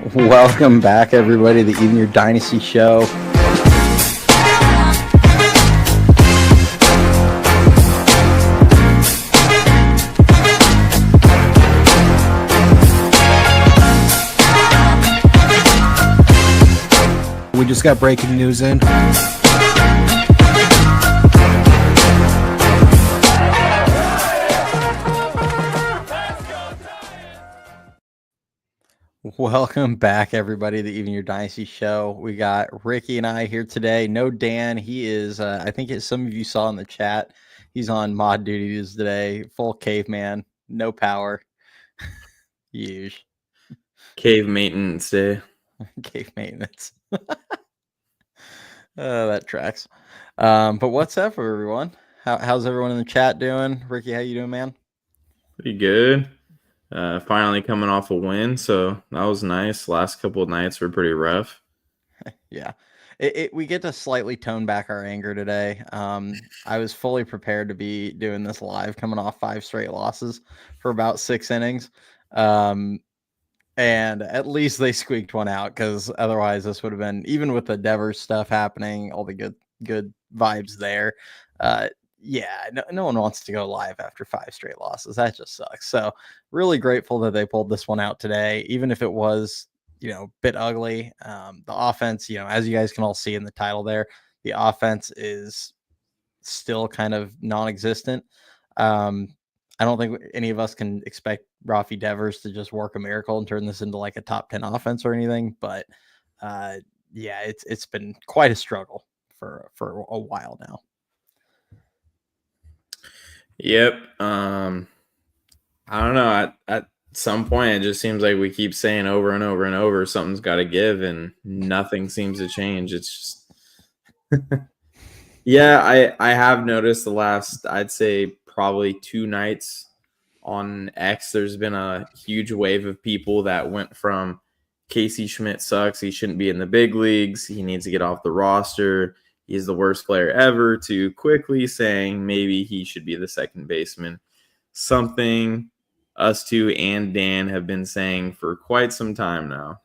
Welcome back, everybody, to Even Your Dynasty Show. We just got breaking news in. Welcome back, everybody, to Even Your Dynasty Show. We got Ricky and I here today. No Dan. He is, I think as some of you saw in the chat, he's on mod duties today. Full caveman, no power. Huge. Cave maintenance day. Cave maintenance. That tracks. But what's up, everyone? How's everyone in the chat doing? Ricky, how you doing, man? Pretty good. Finally coming off a win, so that was nice. Last couple of nights were pretty rough. Yeah. We get to slightly tone back our anger today. I was fully prepared to be doing this live, coming off 5 straight losses for about 6 innings. And at least they squeaked one out, because otherwise this would have been, even with the Devers stuff happening, all the good vibes there. No one wants to go live after 5 straight losses. That just sucks. So really grateful that they pulled this one out today, even if it was, bit ugly. The offense, as you guys can all see in the title there, the offense is still kind of non-existent. I don't think any of us can expect Rafael Devers to just work a miracle and turn this into like a top 10 offense or anything. But it's been quite a struggle for a while now. Yep. I don't know. At some point, it just seems like we keep saying over and over and over, something's got to give, and nothing seems to change. It's just, yeah. I have noticed the last, I'd say, probably 2 nights on X, there's been a huge wave of people that went from Casey Schmidt sucks, he shouldn't be in the big leagues, he needs to get off the roster, he's the worst player ever, to quickly saying maybe he should be the second baseman. Something us two and Dan have been saying for quite some time now.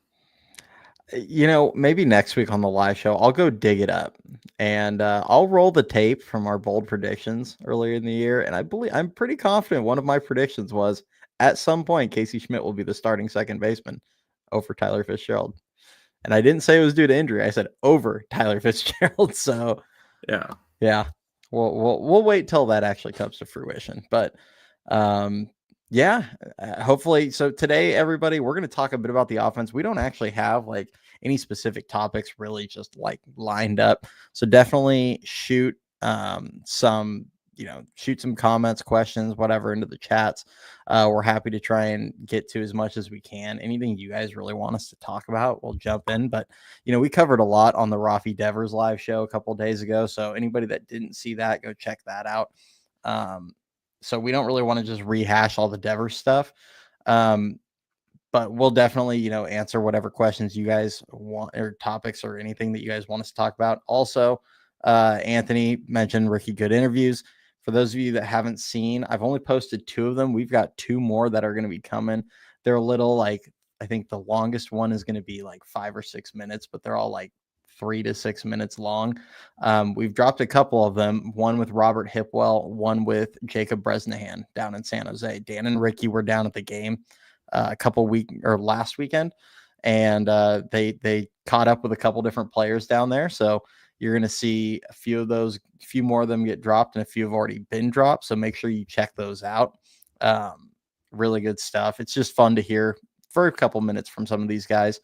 Maybe next week on the live show, I'll go dig it up and I'll roll the tape from our bold predictions earlier in the year. And I'm pretty confident one of my predictions was at some point, Casey Schmidt will be the starting second baseman over Tyler Fitzgerald. And I didn't say it was due to injury. I said over Tyler Fitzgerald. So yeah, we'll wait till that actually comes to fruition. But hopefully. So today, everybody, we're going to talk a bit about the offense. We don't actually have like any specific topics really just like lined up. So definitely shoot some comments, questions, whatever into the chats. We're happy to try and get to as much as we can. Anything you guys really want us to talk about, we'll jump in. But, we covered a lot on the Rafael Devers live show a couple of days ago. So anybody that didn't see that, go check that out. So we don't really want to just rehash all the Devers stuff. But we'll definitely, answer whatever questions you guys want or topics or anything that you guys want us to talk about. Also, Anthony mentioned Ricky Good interviews. For those of you that haven't seen, I've only posted 2 of them. We've got 2 more that are going to be coming. They're a little like, I think the longest one is going to be like 5 or 6 minutes, but they're all like 3 to 6 minutes long. We've dropped a couple of them, one with Robert Hipwell, one with Jacob Bresnahan down in San Jose. Dan and Ricky were down at the game last weekend, and they caught up with a couple different players down there. So you're going to see a few more of them get dropped, and a few have already been dropped. So make sure you check those out. Really good stuff. It's just fun to hear for a couple minutes from some of these guys.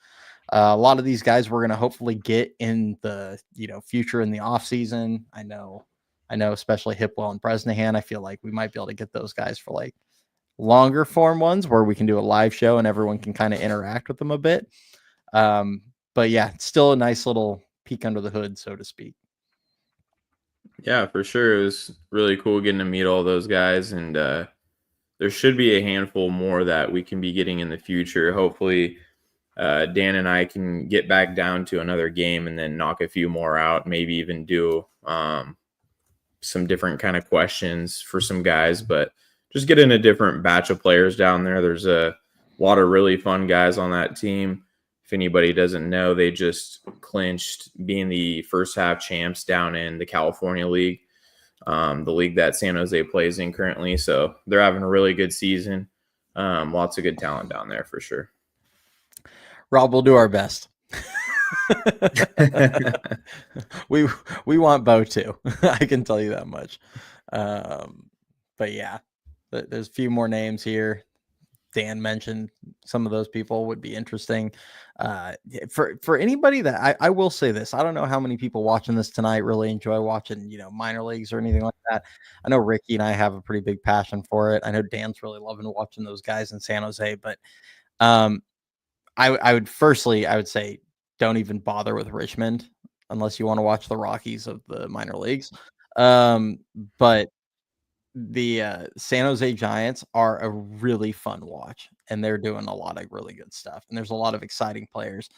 A lot of these guys we're going to hopefully get in the future in the off season. I know, especially Hipwell and Bresnahan. I feel like we might be able to get those guys for like longer form ones where we can do a live show and everyone can kind of interact with them a bit. But yeah, it's still a nice little peek under the hood, so to speak. Yeah, for sure. It was really cool getting to meet all those guys, and there should be a handful more that we can be getting in the future. Hopefully, Dan and I can get back down to another game and then knock a few more out, maybe even do some different kind of questions for some guys, but just getting a different batch of players down there. There's a lot of really fun guys on that team. If anybody doesn't know, they just clinched being the first half champs down in the California League, the league that San Jose plays in currently. So they're having a really good season. Lots of good talent down there for sure. Rob, we'll do our best. we want Bo too. I can tell you that much. But yeah, there's a few more names here. Dan mentioned some of those people would be interesting. For anybody that I will say this, I don't know how many people watching this tonight really enjoy watching, minor leagues or anything like that. I know Ricky and I have a pretty big passion for it. I know Dan's really loving watching those guys in San Jose, but I would say don't even bother with Richmond unless you want to watch the Rockies of the minor leagues. But the San Jose Giants are a really fun watch, and they're doing a lot of really good stuff. And there's a lot of exciting players.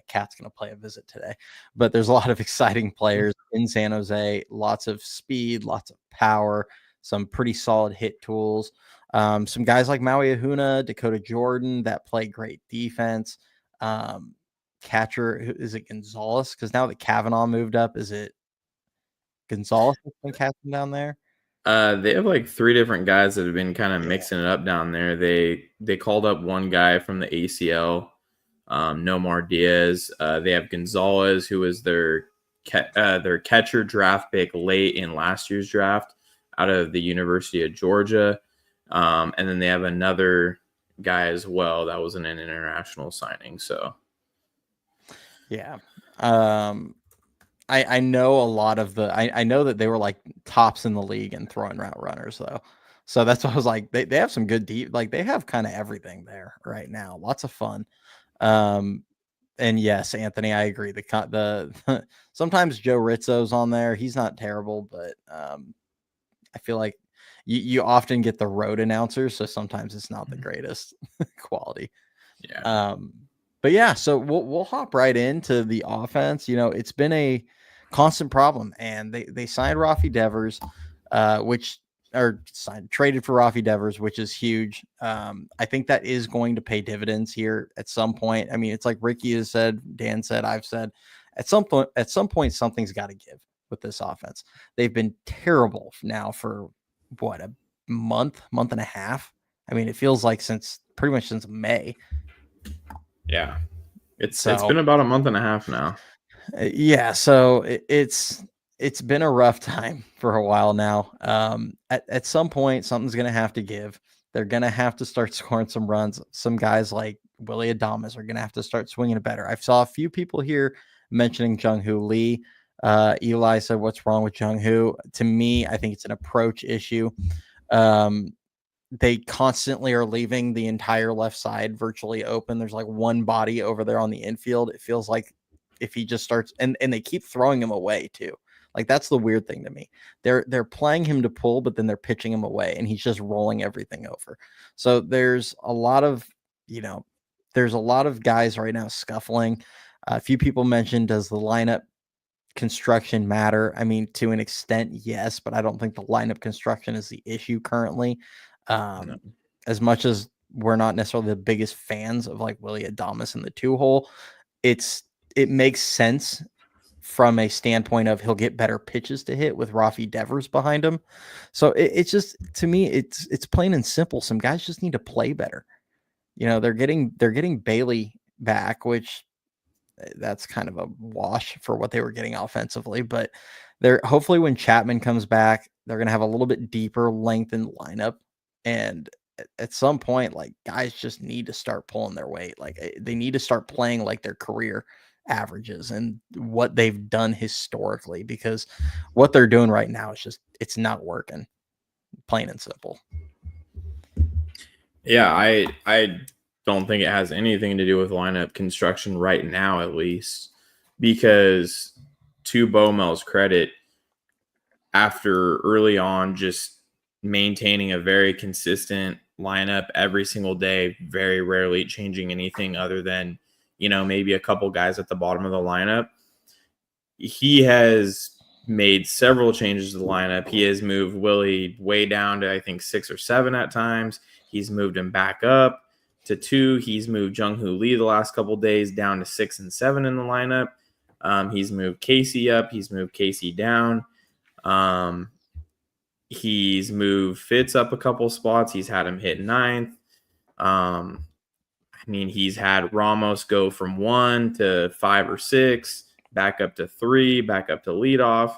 Cat's going to play a visit today, but there's a lot of exciting players in San Jose. Lots of speed, lots of power, some pretty solid hit tools. Some guys like Maui Ahuna, Dakota Jordan that play great defense. Catcher, is it Gonzalez? Because now that Kavanaugh moved up, is it Gonzalez that's been catching down there? They have like 3 different guys that have been kind of mixing it up down there. They called up one guy from the ACL, Nomar Diaz. They have Gonzalez, who was their catcher draft pick late in last year's draft out of the University of Georgia. And then they have another guy as well that was an international signing. So, yeah. I know a lot of I know that they were like tops in the league in throwing route runners though. So that's why I was like, they have some good deep, like they have kind of everything there right now. Lots of fun. And yes, Anthony, I agree. The sometimes Joe Rizzo's on there. He's not terrible, but I feel like you often get the road announcers, so sometimes it's not the greatest quality. Yeah. But yeah, so we'll hop right into the offense. It's been a constant problem, and they signed Rafael Devers, traded for Rafael Devers, which is huge. I think that is going to pay dividends here at some point. I mean, it's like Ricky has said, Dan said, I've said, at some point, something's got to give with this offense. They've been terrible now for what, a month and a half. I mean, it feels like pretty much since May. Yeah. It's been about a month and a half now. Yeah, so it's been a rough time for a while now. At some point, something's going to have to give. They're going to have to start scoring some runs. Some guys like Willie Adames are going to have to start swinging it better. I saw a few people here mentioning Jung-Hoo Lee. Eli said, what's wrong with Jung-Hoo? To me, I think it's an approach issue. They constantly are leaving the entire left side virtually open. There's like one body over there on the infield. It feels like if he just starts, and they keep throwing him away too. Like that's the weird thing to me. They're playing him to pull, but then they're pitching him away, and he's just rolling everything over. So there's a lot of guys right now scuffling. A few people mentioned, does the lineup construction matter? I mean, to an extent, yes, but I don't think the lineup construction is the issue currently. No. As much as we're not necessarily the biggest fans of like Willie Adames in the 2-hole, it makes sense from a standpoint of he'll get better pitches to hit with Rafael Devers behind him. So it's just, to me, it's plain and simple. Some guys just need to play better. They're getting Bailey back, which that's kind of a wash for what they were getting offensively, but they're hopefully when Chapman comes back, they're going to have a little bit deeper lengthened lineup. And at some point, like guys just need to start pulling their weight. Like they need to start playing like their career averages and what they've done historically, because what they're doing right now is it's not working, plain and simple. Yeah, I don't think it has anything to do with lineup construction right now, at least, because to Bomel's credit, after early on just maintaining a very consistent lineup every single day, very rarely changing anything other than, maybe a couple guys at the bottom of the lineup, he has made several changes to the lineup. He has moved Willie way down to, I think, 6 or 7 at times. He's moved him back up. to 2. He's moved Jung-Hoo Lee the last couple days down to 6 and 7 in the lineup. He's moved Casey up. He's moved Casey down. He's moved Fitz up a couple spots. He's had him hit 9th. He's had Ramos go from 1 to 5 or 6, back up to 3, back up to leadoff.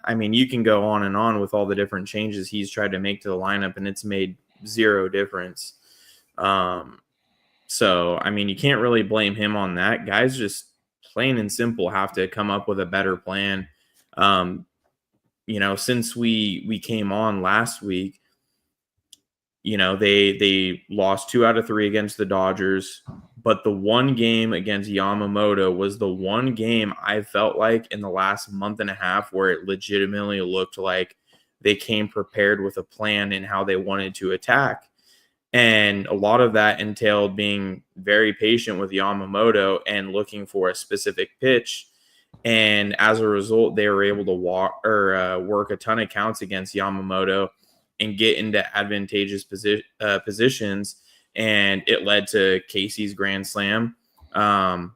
You can go on and on with all the different changes he's tried to make to the lineup, and it's made zero difference. So, you can't really blame him on that. Guys just plain and simple have to come up with a better plan. Since we came on last week, they lost 2 out of 3 against the Dodgers, but the one game against Yamamoto was the one game I felt like in the last month and a half where it legitimately looked like they came prepared with a plan in how they wanted to attack. And a lot of that entailed being very patient with Yamamoto and looking for a specific pitch. And as a result, they were able to work a ton of counts against Yamamoto and get into advantageous positions. And it led to Casey's grand slam. And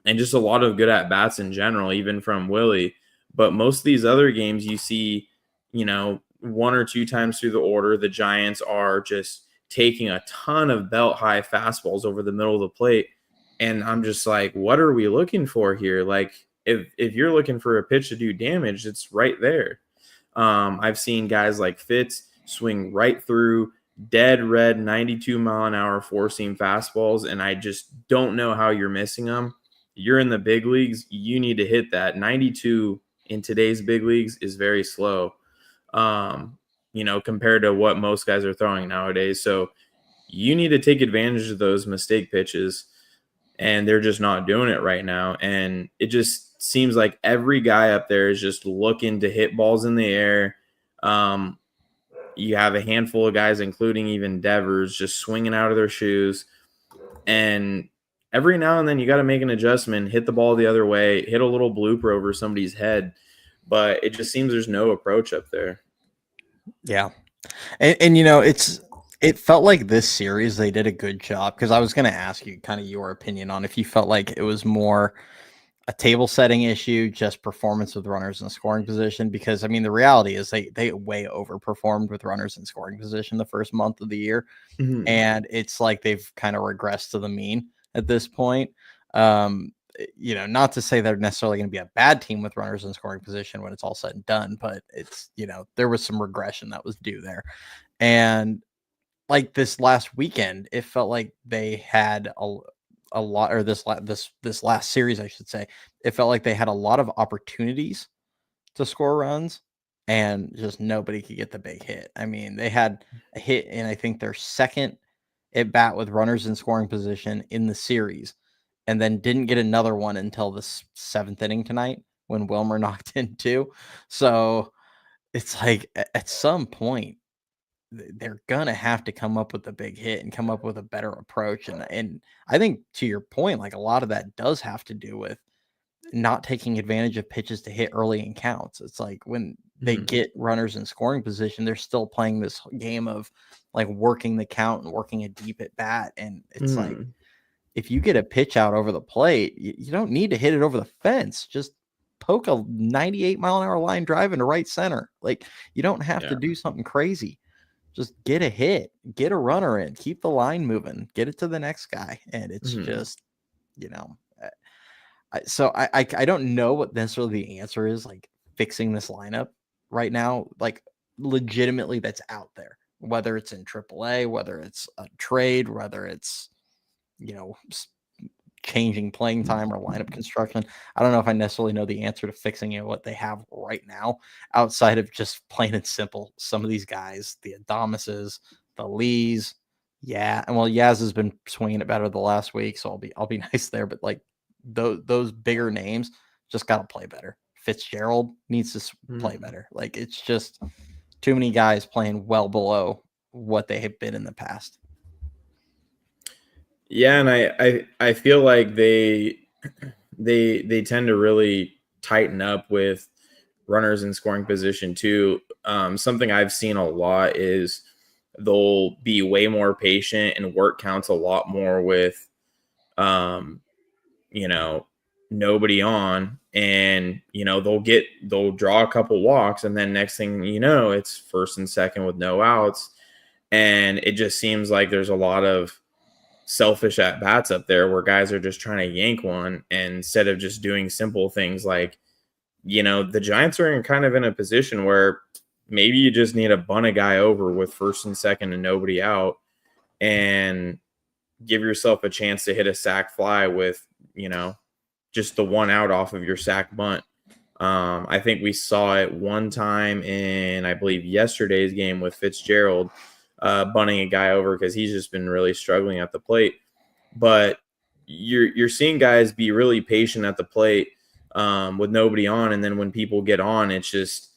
just a lot of good at-bats in general, even from Willie. But most of these other games you see, 1 or 2 times through the order, the Giants are just taking a ton of belt-high fastballs over the middle of the plate. And I'm just like, what are we looking for here? Like, if you're looking for a pitch to do damage, it's right there. I've seen guys like Fitz swing right through dead red 92-mile-an-hour four-seam fastballs, and I just don't know how you're missing them. You're in the big leagues. You need to hit that. 92 in today's big leagues is very slow, compared to what most guys are throwing nowadays. So you need to take advantage of those mistake pitches, and they're just not doing it right now. And it just seems like every guy up there is just looking to hit balls in the air. You have a handful of guys, including even Devers, just swinging out of their shoes. And every now and then you got to make an adjustment, hit the ball the other way, hit a little blooper over somebody's head. But it just seems there's no approach up there. Yeah. And it felt like this series, they did a good job, because I was going to ask you kind of your opinion on if you felt like it was more a table setting issue, just performance with runners in scoring position, because the reality is they way overperformed with runners in scoring position the first month of the year. Mm-hmm. And it's like they've kind of regressed to the mean at this point. Not to say they're necessarily going to be a bad team with runners in scoring position when it's all said and done, but it's, there was some regression that was due there. And like this last weekend, it felt like they had a lot, or this last series, I should say, it felt like they had a lot of opportunities to score runs and just nobody could get the big hit. They had a hit in, I think, their second at bat with runners in scoring position in the series, and then didn't get another one until the 7th inning tonight when Wilmer knocked in 2. So it's like at some point they're gonna have to come up with a big hit and come up with a better approach. And I think, to your point, like a lot of that does have to do with not taking advantage of pitches to hit early in counts. It's like when they get runners in scoring position, they're still playing this game of like working the count and working a deep at bat. And it's like, if you get a pitch out over the plate, you don't need to hit it over the fence. Just poke a 98-mile-an-hour line drive into right center. Like, you don't have to do something crazy. Just get a hit, get a runner in, keep the line moving, get it to the next guy. And it's just, I don't know what necessarily the answer is, like fixing this lineup right now, like legitimately that's out there, whether it's in AAA, whether it's a trade, whether it's, changing playing time or lineup construction. I don't know if I necessarily know the answer to fixing what they have right now, outside of just plain and simple. Some of these guys, the Adamises, the Lees, and well, Yaz has been swinging it better the last week, so I'll be nice there. But like those bigger names just got to play better. Fitzgerald needs to play better. Like, it's just too many guys playing well below what they have been in the past. Yeah, and I feel like they tend to really tighten up with runners in scoring position too. Something I've seen a lot is they'll be way more patient and work counts a lot more with, you know, nobody on, and, you know, they'll draw a couple walks, and then next thing you know, it's first and second with no outs. And it just seems like there's a lot of selfish at bats up there where guys are just trying to yank one, and instead of just doing simple things like, you know, the Giants are kind of in a position where maybe you just need to bunt a guy over with first and second and nobody out, and give yourself a chance to hit a sac fly with, you know, just the one out off of your sac bunt. I think we saw it one time in, I believe, yesterday's game with Fitzgerald, bunting a guy over because he's just been really struggling at the plate. But you're seeing guys be really patient at the plate with nobody on, and then when people get on, it's just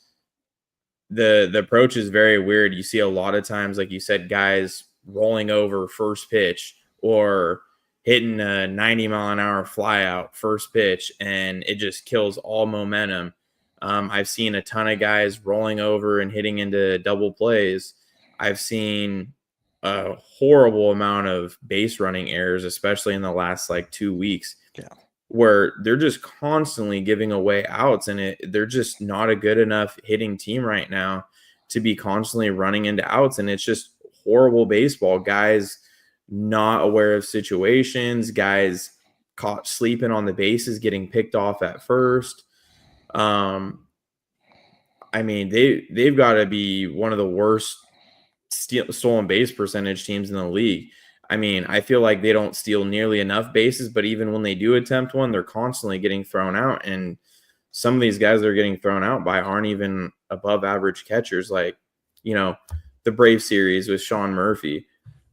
the approach is very weird. You see a lot of times, like you said, guys rolling over first pitch or hitting a 90-mile-an-hour fly out first pitch, and it just kills all momentum. I've seen a ton of guys rolling over and hitting into double plays. I've seen a horrible amount of base running errors, especially in the last like 2 weeks, where they're just constantly giving away outs, and they're just not a good enough hitting team right now to be constantly running into outs. And it's just horrible baseball. Guys not aware of situations, guys caught sleeping on the bases, getting picked off at first. I mean, they've got to be one of the worst stolen base percentage teams in the league. I mean, I feel like they don't steal nearly enough bases, but even when they do attempt one, they're constantly getting thrown out. And some of these guys that are getting thrown out by aren't even above average catchers. Like, you know, the Brave series with Sean Murphy.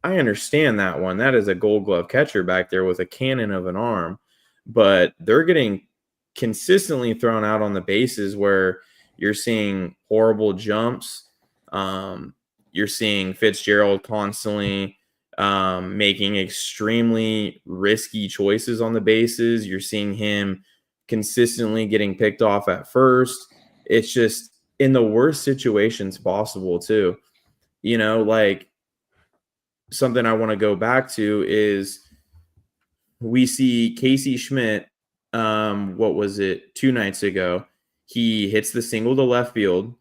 I understand that one. That is a Gold Glove catcher back there with a cannon of an arm, but they're getting consistently thrown out on the bases where you're seeing horrible jumps. You're seeing Fitzgerald constantly making extremely risky choices on the bases. You're seeing him consistently getting picked off at first. It's just in the worst situations possible too. You know, like something I want to go back to is we see Casey Schmidt, what was it, 2 nights ago? He hits the single to left field.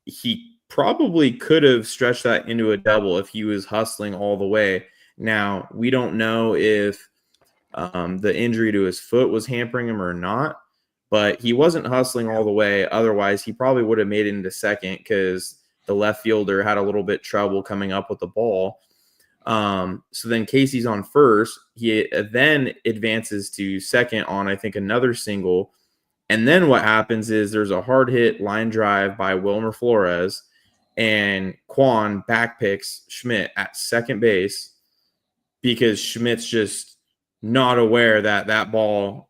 He probably could have stretched that into a double if he was hustling all the way. Now, we don't know if the injury to his foot was hampering him or not, but he wasn't hustling all the way. Otherwise, he probably would have made it into second because the left fielder had a little bit trouble coming up with the ball. So then Casey's on first. He then advances to second on, I think, another single. And then what happens is there's a hard hit line drive by Wilmer Flores, and Quan backpicks Schmidt at second base because Schmidt's just not aware that that ball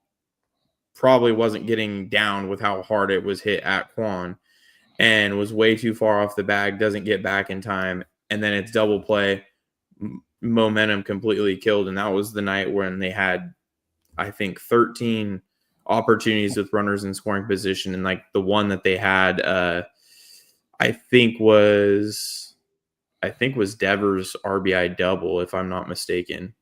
probably wasn't getting down with how hard it was hit at Quan, and was way too far off the bag, doesn't get back in time, and then it's double play, momentum completely killed. And that was the night when they had, I think, 13 opportunities with runners in scoring position, and like the one that they had, I think was Devers' RBI double, if I'm not mistaken.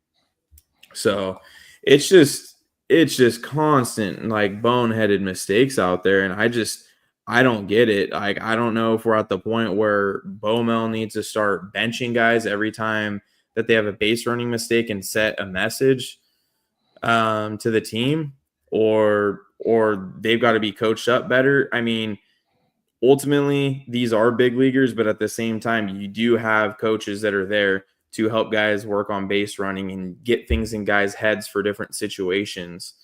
So it's just constant like boneheaded mistakes out there, and I don't get it. Like, I don't know if we're at the point where Bomel needs to start benching guys every time that they have a base running mistake and set a message to the team, or they've got to be coached up better. I mean, ultimately, these are big leaguers, but at the same time, you do have coaches that are there to help guys work on base running and get things in guys' heads for different situations.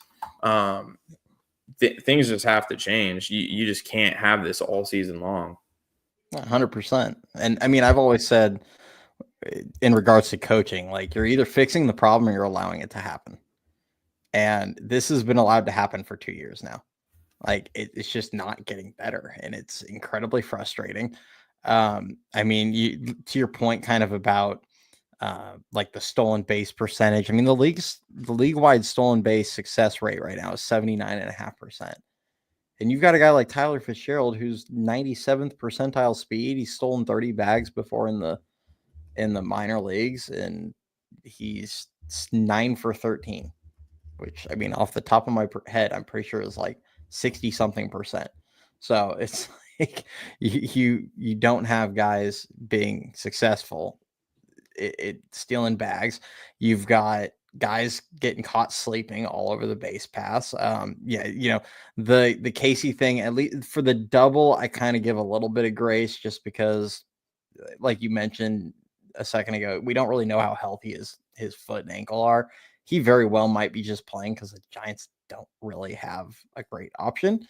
Things just have to change. You just can't have this all season long. 100%. And I mean, I've always said in regards to coaching, like, you're either fixing the problem or you're allowing it to happen. And this has been allowed to happen for 2 years now. Like, it's just not getting better, and it's incredibly frustrating. I mean, to your point kind of about like the stolen base percentage. I mean, the league-wide stolen base success rate right now is 79.5%. And you've got a guy like Tyler Fitzgerald who's 97th percentile speed. He's stolen 30 bags before in the minor leagues, and he's 9 for 13, which, I mean, off the top of my head, I'm pretty sure is like 60 something percent. So it's like you don't have guys being successful stealing bags. You've got guys getting caught sleeping all over the base pass. The Casey thing, at least for the double, I kind of give a little bit of grace just because, like you mentioned a second ago, we don't really know how healthy his foot and ankle are. He very well might be just playing because the Giants don't really have a great option.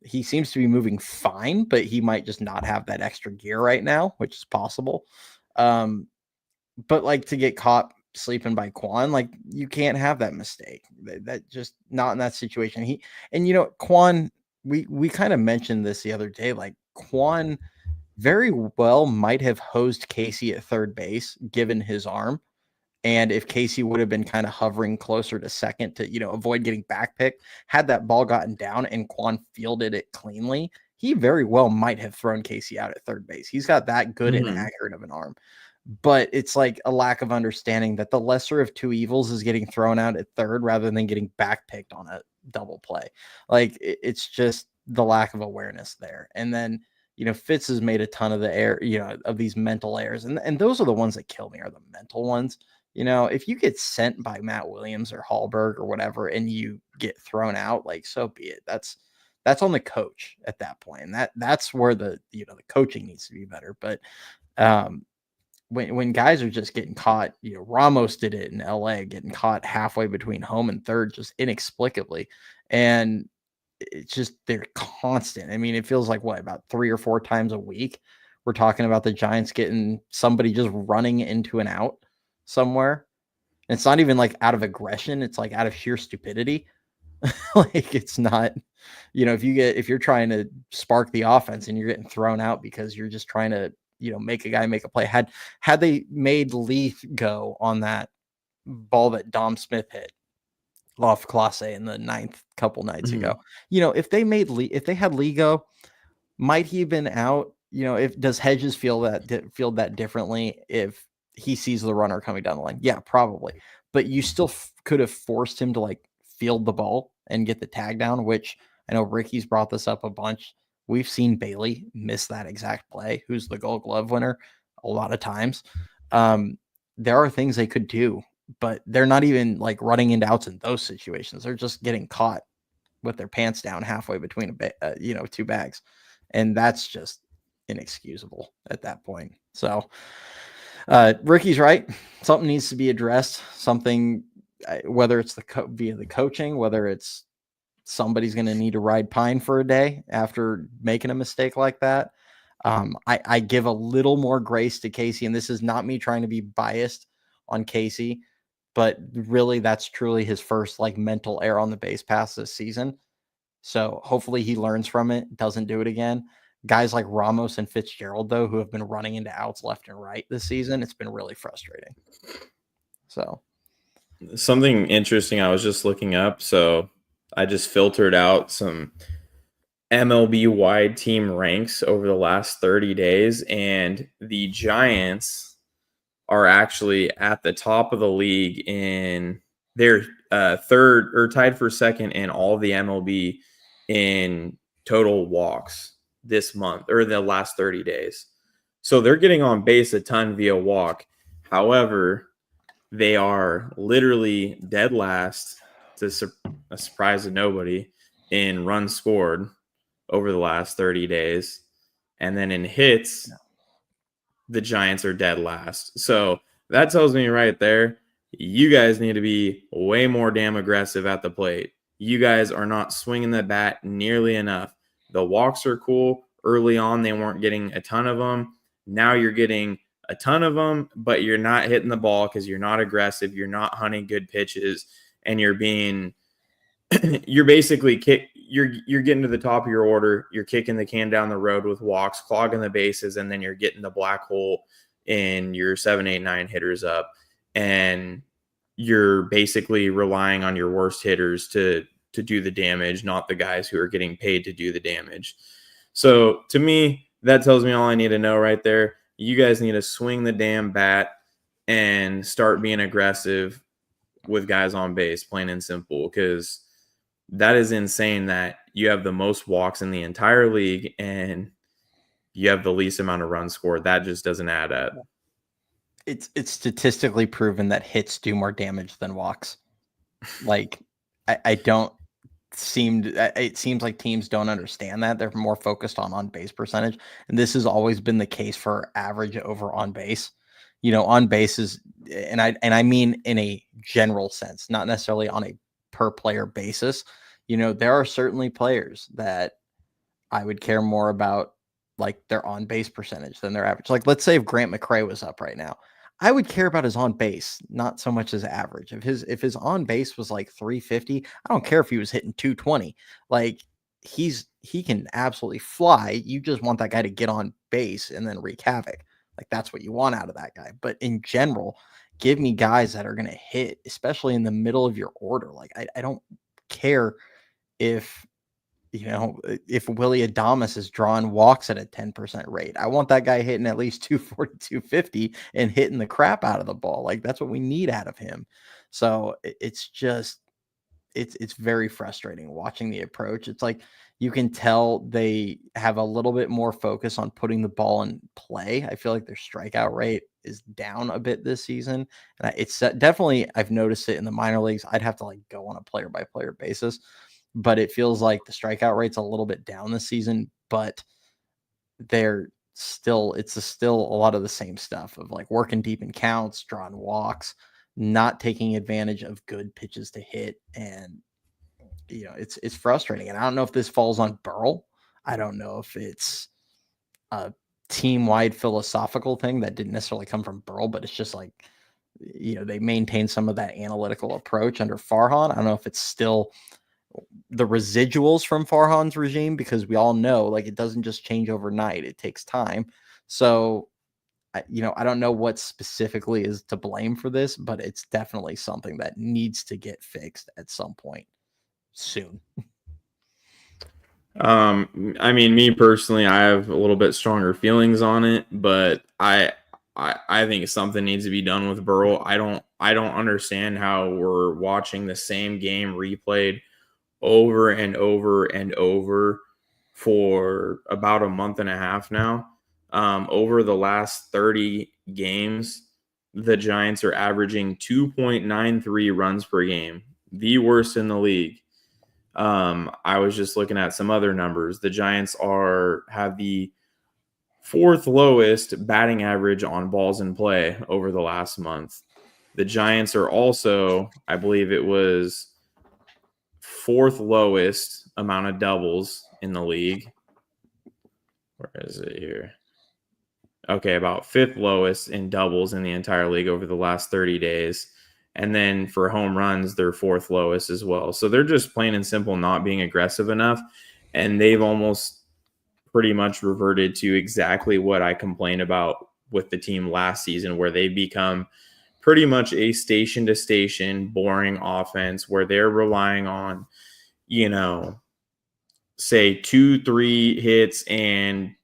He seems to be moving fine, but he might just not have that extra gear right now, which is possible. But like to get caught sleeping by Quan, like you can't have that mistake. That just not in that situation. Quan, we kind of mentioned this the other day. Like Quan very well might have hosed Casey at third base given his arm. And if Casey would have been kind of hovering closer to second to, avoid getting backpicked, had that ball gotten down and Quan fielded it cleanly, he very well might have thrown Casey out at third base. He's got that good and accurate of an arm. But it's like a lack of understanding that the lesser of two evils is getting thrown out at third rather than getting backpicked on a double play. Like it's just the lack of awareness there. And then, Fitz has made a ton of the air, of these mental errors. And those are the ones that kill me, are the mental ones. If you get sent by Matt Williams or Hallberg or whatever, and you get thrown out, like, so be it. That's on the coach at that point. And that's where the coaching needs to be better. But when guys are just getting caught, Ramos did it in LA, getting caught halfway between home and third, just inexplicably. And it's just, they're constant. I mean, it feels like about 3 or 4 times a week, we're talking about the Giants getting somebody just running into and out somewhere. And it's not even like out of aggression. It's like out of sheer stupidity. Like it's not, if you're trying to spark the offense and you're getting thrown out because you're just trying to, make a guy make a play. Had they made Leaf go on that ball that Dom Smith hit off Clase in the 9th couple nights ago, if they had Lee go, might he have been out? Does Hedges feel that differently if he sees the runner coming down the line? Yeah, probably. But you still could have forced him to like field the ball and get the tag down, which I know Ricky's brought this up a bunch. We've seen Bailey miss that exact play, who's the Gold Glove winner, a lot of times. There are things they could do, but they're not even like running into outs in those situations. They're just getting caught with their pants down halfway between two bags. And that's just inexcusable at that point. So Ricky's right. Something needs to be addressed. Something, whether it's via the coaching, whether it's somebody's going to need to ride pine for a day after making a mistake like that. I give a little more grace to Casey, and this is not me trying to be biased on Casey, but really that's truly his first like mental error on the base pass this season. So hopefully he learns from it, doesn't do it again. Guys like Ramos and Fitzgerald, though, who have been running into outs left and right this season, it's been really frustrating. So something interesting I was just looking up. So I just filtered out some MLB wide team ranks over the last 30 days, and the Giants are actually at the top of the league in their third or tied for second in all of the MLB in total walks this month or the last 30 days. So they're getting on base a ton via walk. However, they are literally dead last, to a surprise of nobody, in runs scored over the last 30 days. And then in hits, the Giants are dead last. So that tells me right there, you guys need to be way more damn aggressive at the plate. You guys are not swinging the bat nearly enough. The walks are cool. Early on, they weren't getting a ton of them. Now you're getting a ton of them, but you're not hitting the ball because you're not aggressive. You're not hunting good pitches, and you're basically you're getting to the top of your order. You're kicking the can down the road with walks, clogging the bases, and then you're getting the black hole in your 7, 8, 9 hitters up, and you're basically relying on your worst hitters to to do the damage, not the guys who are getting paid to do the damage. So to me, that tells me all I need to know right there. You guys need to swing the damn bat and start being aggressive with guys on base, plain and simple, because that is insane that you have the most walks in the entire league and you have the least amount of runs scored. That just doesn't add up. It's statistically proven that hits do more damage than walks. Like, I don't it seems like teams don't understand that. They're more focused on base percentage. And this has always been the case for average over on base. On base is, and I mean in a general sense, not necessarily on a per player basis. There are certainly players that I would care more about, like, their on base percentage than their average. Like, let's say if Grant McCray was up right now, I would care about his on base, not so much his average. If his on base was like 350, I don't care if he was hitting 220. Like, he can absolutely fly. You just want that guy to get on base and then wreak havoc. Like, that's what you want out of that guy. But in general, give me guys that are going to hit, especially in the middle of your order. Like, I don't care if Willie Adames is drawing walks at a 10% rate. I want that guy hitting at least 240, 250 and hitting the crap out of the ball. Like, that's what we need out of him. So it's just, it's very frustrating watching the approach. It's like, you can tell they have a little bit more focus on putting the ball in play. I feel like their strikeout rate is down a bit this season. And it's definitely, I've noticed it in the minor leagues. I'd have to like go on a player by player basis, but it feels like the strikeout rate's a little bit down this season, but it's still a lot of the same stuff of like working deep in counts, drawing walks, not taking advantage of good pitches to hit. And, it's frustrating. And I don't know if this falls on Burrell. I don't know if it's a team-wide philosophical thing that didn't necessarily come from Burrell, but it's just like, they maintain some of that analytical approach under Farhan. I don't know if it's still the residuals from Farhan's regime, because we all know, like, it doesn't just change overnight. It takes time. So, I don't know what specifically is to blame for this, but it's definitely something that needs to get fixed at some point soon. I mean, me personally, I have a little bit stronger feelings on it, but I think something needs to be done with Burrell. I don't understand how we're watching the same game replayed over and over and over for about a month and a half now. Over the last 30 games, the Giants are averaging 2.93 runs per game, the worst in the league. I was just looking at some other numbers. The Giants have the fourth lowest batting average on balls in play over the last month. The Giants are also, I believe it was, fourth lowest amount of doubles in the league. Where is it here? Okay, about fifth lowest in doubles in the entire league over the last 30 days. And then for home runs, they're fourth lowest as well. So they're just plain and simple not being aggressive enough. And they've almost pretty much reverted to exactly what I complained about with the team last season, where they become pretty much a station-to-station boring offense where they're relying on, say 2-3 hits and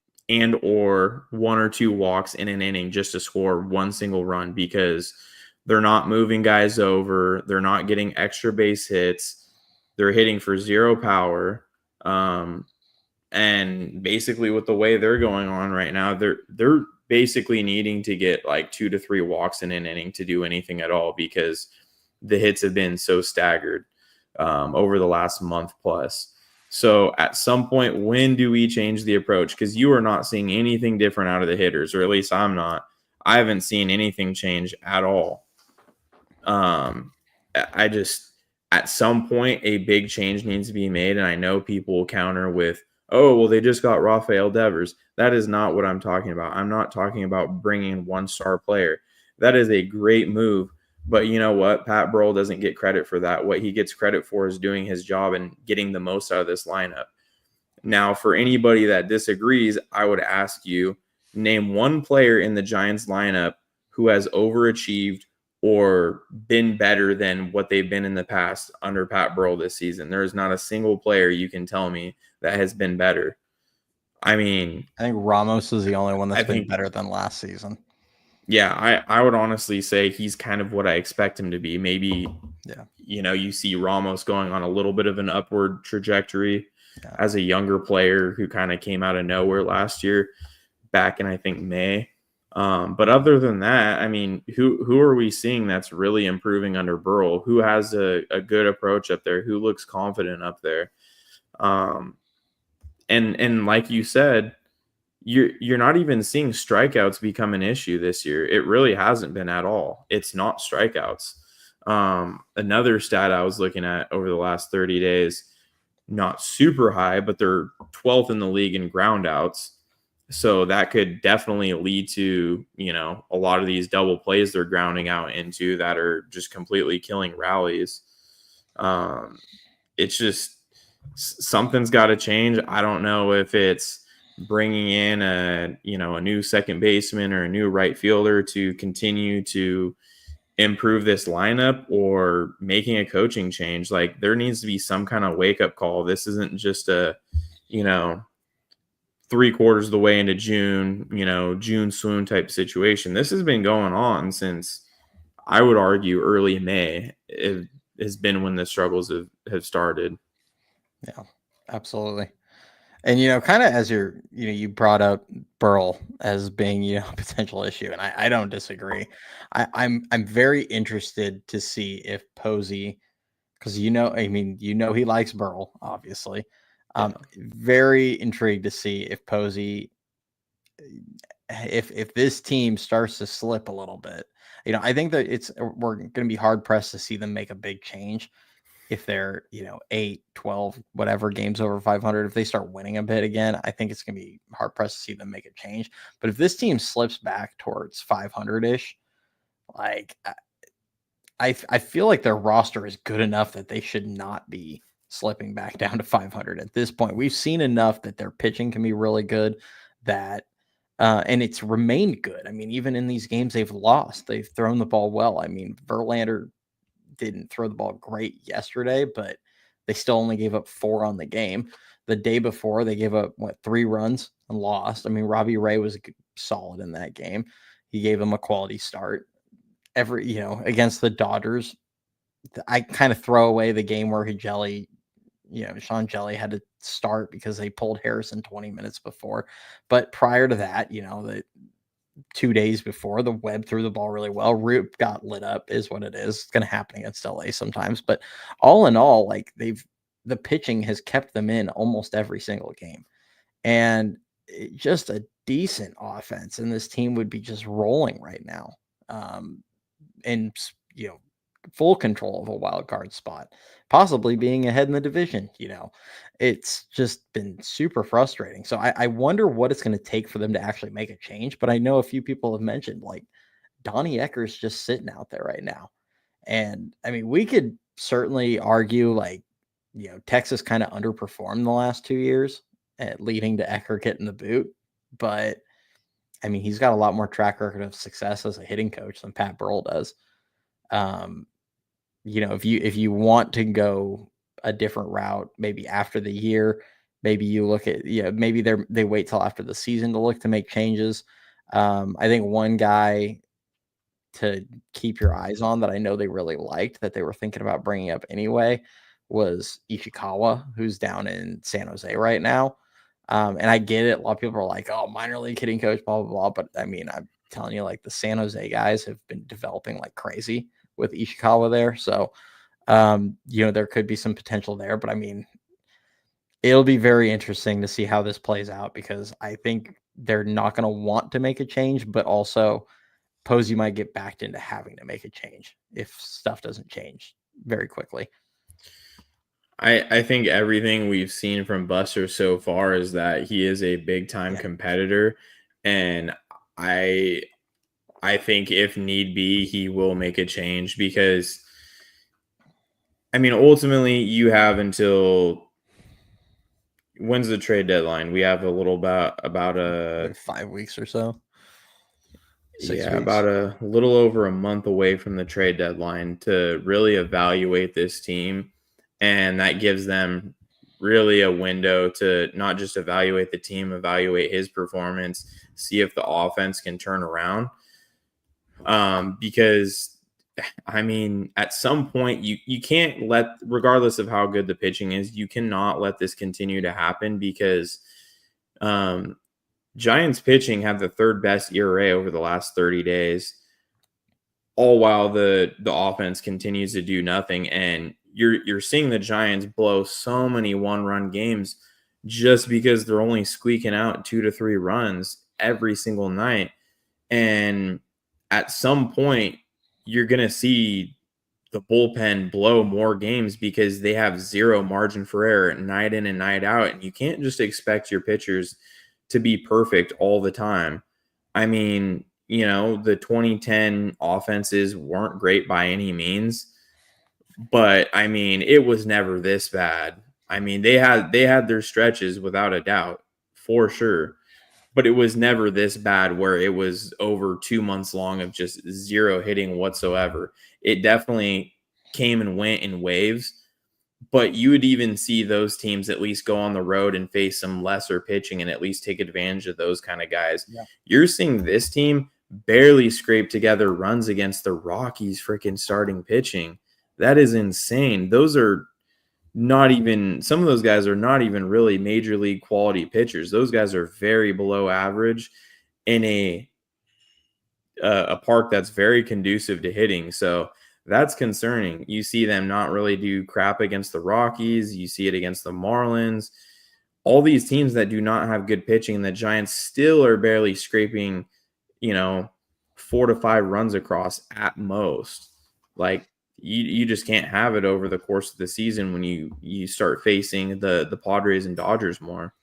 or 1 or 2 walks in an inning just to score one single run, because they're not moving guys over. They're not getting extra base hits. They're hitting for zero power. And basically with the way they're going on right now, they're basically needing to get like 2 to 3 walks in an inning to do anything at all, because the hits have been so staggered over the last month plus. So at some point, when do we change the approach? Because you are not seeing anything different out of the hitters, or at least I'm not. I haven't seen anything change at all. At some point, a big change needs to be made. And I know people will counter with, oh, well, they just got Rafael Devers. That is not what I'm talking about. I'm not talking about bringing one-star player. That is a great move. But you know what? Pat Burrell doesn't get credit for that. What he gets credit for is doing his job and getting the most out of this lineup. Now, for anybody that disagrees, I would ask you, name one player in the Giants lineup who has overachieved or been better than what they've been in the past under Pat Burrell this season. There is not a single player you can tell me that has been better. I mean, I think Ramos is the only one that's I been think, better than last season. yeah, I would honestly say he's kind of what I expect him to be. Maybe, Yeah. you see Ramos going on a little bit of an upward trajectory Yeah. as a younger player who kind of came out of nowhere last year back in, I think, May. But other than that, I mean, who are we seeing that's really improving under Burrell? Who has a good approach up there? Who looks confident up there? And like you said, you're not even seeing strikeouts become an issue this year. It really hasn't been at all. It's not strikeouts. Another stat I was looking at over the last 30 days, not super high, but they're 12th in the league in groundouts. So that could definitely lead to, a lot of these double plays they're grounding out into that are just completely killing rallies. It's just something's got to change. I don't know if it's bringing in a new second baseman or a new right fielder to continue to improve this lineup or making a coaching change. Like, there needs to be some kind of wake up call. This isn't just a, 3/4 of the way into June, June swoon type situation. This has been going on since, I would argue, early May. It has been when the struggles have started. Yeah, absolutely. And, kind of as you brought up Burrell as being, a potential issue, and I don't disagree. I'm very interested to see if Posey, because he likes Burrell, obviously. Very intrigued to see if Posey, if this team starts to slip a little bit. I think that we're going to be hard pressed to see them make a big change if they're 8, 12, whatever games over 500. If they start winning a bit again, I think it's going to be hard pressed to see them make a change. But if this team slips back towards 500-ish, like, I feel like their roster is good enough that they should not be slipping back down to 500 at this point. We've seen enough that their pitching can be really good, that and it's remained good. I mean, even in these games they've lost, they've thrown the ball well. I mean, Verlander didn't throw the ball great yesterday, but they still only gave up 4 on the game. The day before, they gave up 3 runs and lost. I mean, Robbie Ray was solid in that game. He gave them a quality start. Against the Dodgers, I kind of throw away the game where Sean Jelly had to start because they pulled Harrison 20 minutes before. But prior to that, the 2 days before, the Webb threw the ball really well. Root got lit up, is what it is. It's going to happen against LA sometimes. But all in all, like, the pitching has kept them in almost every single game. And just a decent offense. And this team would be just rolling right now. And, full control of a wild card spot, possibly being ahead in the division. It's just been super frustrating. So I wonder what it's going to take for them to actually make a change. But I know a few people have mentioned, like, Donnie Ecker's just sitting out there right now. And I mean, we could certainly argue, like, Texas kind of underperformed the last 2 years, leading to Ecker getting the boot. But I mean, he's got a lot more track record of success as a hitting coach than Pat Burrell does. If you want to go a different route, maybe after the year, maybe you look at, maybe they wait till after the season to look to make changes. I think one guy to keep your eyes on that I know they really liked, that they were thinking about bringing up anyway, was Ishikawa, who's down in San Jose right now. And I get it. A lot of people are like, oh, minor league hitting coach, blah, blah, blah. But I mean, I'm telling you, like, the San Jose guys have been developing like crazy with Ishikawa there. So, there could be some potential there. But I mean, it'll be very interesting to see how this plays out, because I think they're not going to want to make a change, but also Posey might get backed into having to make a change if stuff doesn't change very quickly. I think everything we've seen from Buster so far is that he is a big time competitor, and I think if need be, he will make a change, because I mean, ultimately you have until, when's the trade deadline? We have a little about like 5 weeks or so. 6 weeks. About a little over a month away from the trade deadline to really evaluate this team. And that gives them really a window to not just evaluate the team, evaluate his performance, see if the offense can turn around. Because I mean, at some point you can't let, regardless of how good the pitching is, you cannot let this continue to happen because Giants pitching have the third best ERA over the last 30 days, all while the offense continues to do nothing. And you're seeing the Giants blow so many one-run games just because they're only squeaking out 2 to 3 runs every single night. And at some point, you're going to see the bullpen blow more games because they have zero margin for error night in and night out. And you can't just expect your pitchers to be perfect all the time. I mean, the 2010 offenses weren't great by any means, but I mean, it was never this bad. I mean, they had their stretches without a doubt, for sure, but it was never this bad where it was over 2 months long of just zero hitting whatsoever. It definitely came and went in waves, but you would even see those teams at least go on the road and face some lesser pitching and at least take advantage of those kind of guys. Yeah. You're seeing this team barely scrape together runs against the Rockies freaking starting pitching. That is insane. Those are not even, some of those guys are not even really major league quality pitchers. Those guys are very below average in a park that's very conducive to hitting. So that's concerning. You see them not really do crap against the Rockies. You see it against the Marlins. All these teams that do not have good pitching, and the Giants still are barely scraping, 4 to 5 runs across at most. Like, you just can't have it over the course of the season when you start facing the Padres and Dodgers more.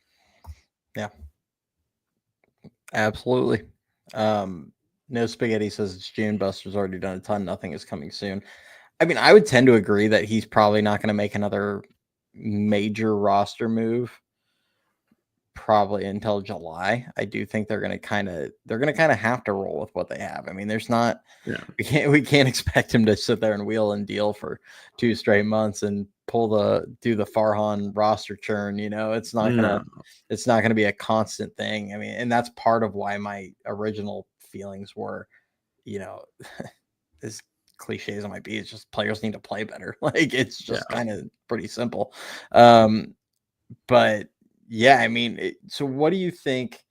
Yeah, absolutely. No Spaghetti says it's June. Buster's already done a ton. Nothing is coming soon. I mean, I would tend to agree that he's probably not going to make another major roster move probably until July. I do think they're going to kind of have to roll with what they have. I mean, there's not, we can't expect him to sit there and wheel and deal for 2 straight months and do the Farhan roster churn. It's not going to be a constant thing. I mean, and that's part of why my original feelings were, as cliche as it might be, it's just players need to play better. Like, it's just kind of pretty simple. But yeah, I mean, so what do you think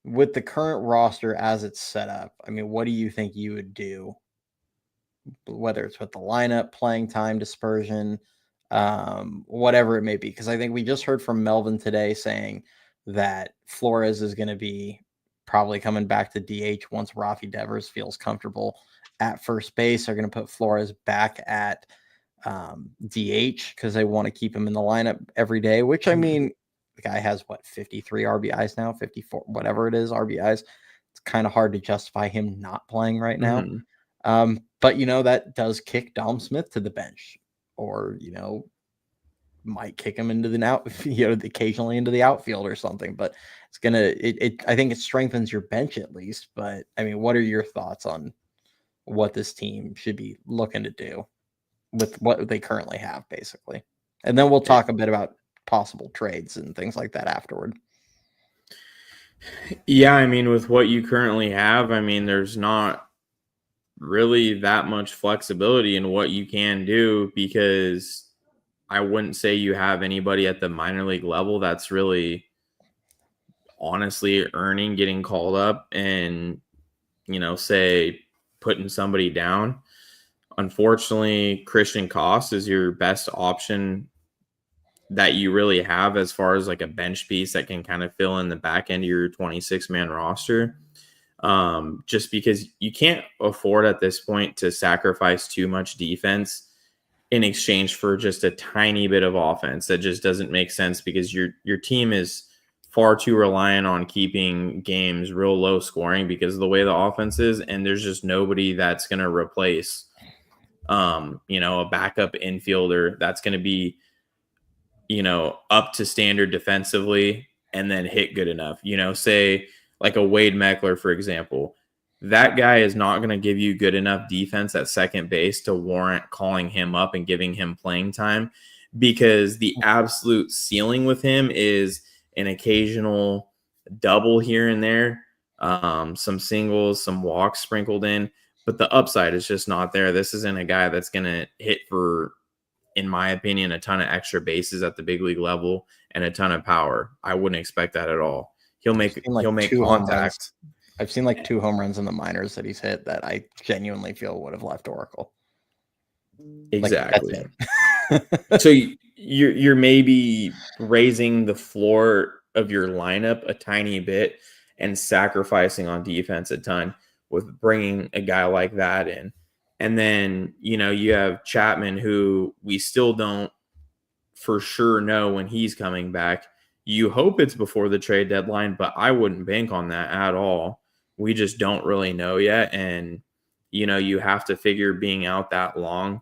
with the current roster as it's set up? I mean, what do you think you would do, whether it's with the lineup, playing time dispersion, whatever it may be? Because I think we just heard from Melvin today saying that Flores is going to be probably coming back to DH once Rafael Devers feels comfortable at first base. They're going to put Flores back at DH because they want to keep him in the lineup every day, which, I mean, the guy has 53 RBIs now, 54, whatever it is, RBIs. It's kind of hard to justify him not playing right now. But that does kick Dom Smith to the bench, or might kick him into the occasionally into the outfield or something. But it's I think it strengthens your bench at least. But I mean, what are your thoughts on what this team should be looking to do with what they currently have, basically? And then we'll talk a bit about possible trades and things like that afterward. Yeah, I mean, with what you currently have, I mean, there's not really that much flexibility in what you can do, because I wouldn't say you have anybody at the minor league level that's really honestly earning getting called up and, say putting somebody down. Unfortunately, Christian Koss is your best option that you really have as far as like a bench piece that can kind of fill in the back end of your 26-man roster. Just because you can't afford at this point to sacrifice too much defense in exchange for just a tiny bit of offense. That just doesn't make sense, because your team is far too reliant on keeping games real low scoring because of the way the offense is, and there's just nobody that's going to replace a backup infielder that's going to be up to standard defensively and then hit good enough. Say like a Wade Meckler, for example. that guy is not going to give you good enough defense at second base to warrant calling him up and giving him playing time, because the absolute ceiling with him is an occasional double here and there, some singles, some walks sprinkled in, but the upside is just not there. This isn't a guy that's going to hit for, in my opinion, a ton of extra bases at the big league level and a ton of power. I wouldn't expect that at all. He'll make contact. I've seen like 2 home runs in the minors that he's hit that I genuinely feel would have left Oracle. Exactly. So you're maybe raising the floor of your lineup a tiny bit and sacrificing on defense a ton with bringing a guy like that in. And then, you have Chapman, who we still don't for sure know when he's coming back. You hope it's before the trade deadline, but I wouldn't bank on that at all. We just don't really know yet. And, you have to figure being out that long,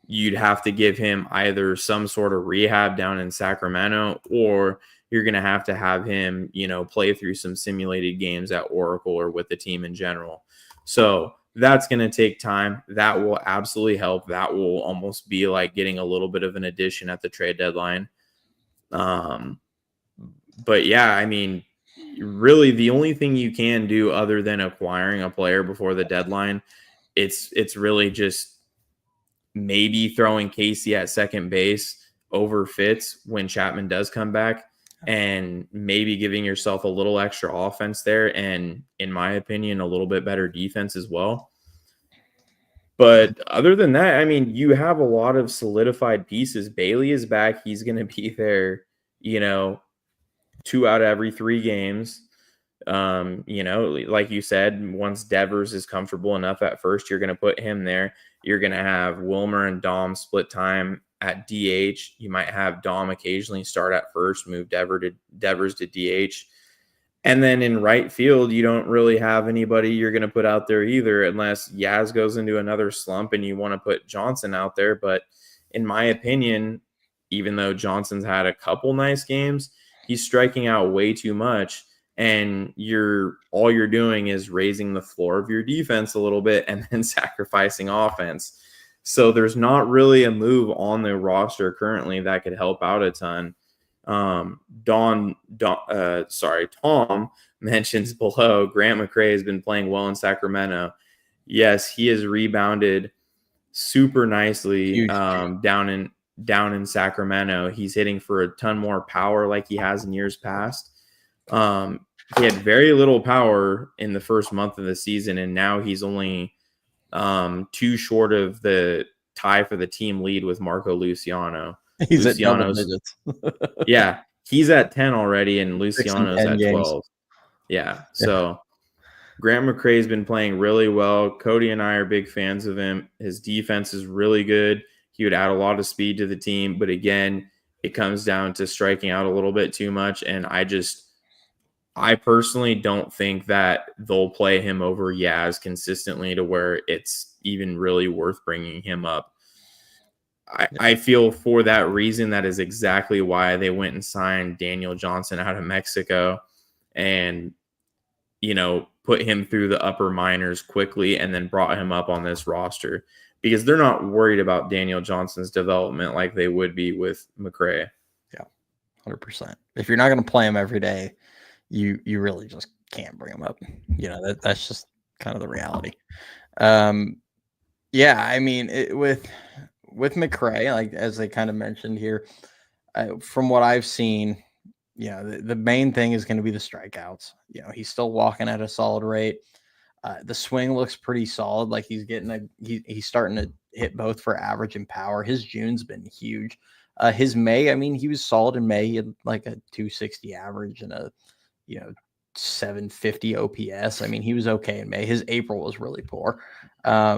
you'd have to give him either some sort of rehab down in Sacramento, or you're going to have him, play through some simulated games at Oracle or with the team in general. So that's going to take time. That will absolutely help. That will almost be like getting a little bit of an addition at the trade deadline. But yeah, I mean, really the only thing you can do other than acquiring a player before the deadline, it's really just maybe throwing Casey at second base over Fitz when Chapman does come back, and maybe giving yourself a little extra offense there, and in my opinion, a little bit better defense as well. But other than that, I mean, you have a lot of solidified pieces. Bailey is back. He's going to be there, 2 out of every 3 games. Like you said, once Devers is comfortable enough at first, you're going to put him there. You're going to have Wilmer and Dom split time at DH. You might have Dom occasionally start at first, move Devers to DH. And then in right field, you don't really have anybody you're going to put out there either, unless Yaz goes into another slump and you want to put Johnson out there. But in my opinion, even though Johnson's had a couple nice games, he's striking out way too much. And all you're doing is raising the floor of your defense a little bit and then sacrificing offense. So there's not really a move on the roster currently that could help out a ton. Tom mentions below, Grant McCray has been playing well in Sacramento. Yes, he has rebounded super nicely down in Sacramento. He's hitting for a ton more power like he has in years past. He had very little power in the first month of the season, and now he's only 2 short of the tie for the team lead with Marco Luciano. He's at double digits. Yeah, he's at 10 already, and Luciano's at 12. Games. Yeah, so Grant McCray's been playing really well. Cody and I are big fans of him. His defense is really good. He would add a lot of speed to the team, but again, it comes down to striking out a little bit too much, and I personally don't think that they'll play him over Yaz consistently to where it's even really worth bringing him up. I feel for that reason, that is exactly why they went and signed Daniel Johnson out of Mexico and, put him through the upper minors quickly and then brought him up on this roster, because they're not worried about Daniel Johnson's development like they would be with McCray. Yeah, 100%. If you're not going to play him every day, you really just can't bring him up. That's just kind of the reality. Yeah, I mean, with McCray, like as they kind of mentioned here, from what I've seen, the main thing is going to be the strikeouts. He's still walking at a solid rate. The swing looks pretty solid. Like he's starting to hit both for average and power. His June's been huge. His May, I mean, he was solid in May. He had like a 260 average and a 750 OPS. I mean, he was okay in May. His April was really poor. I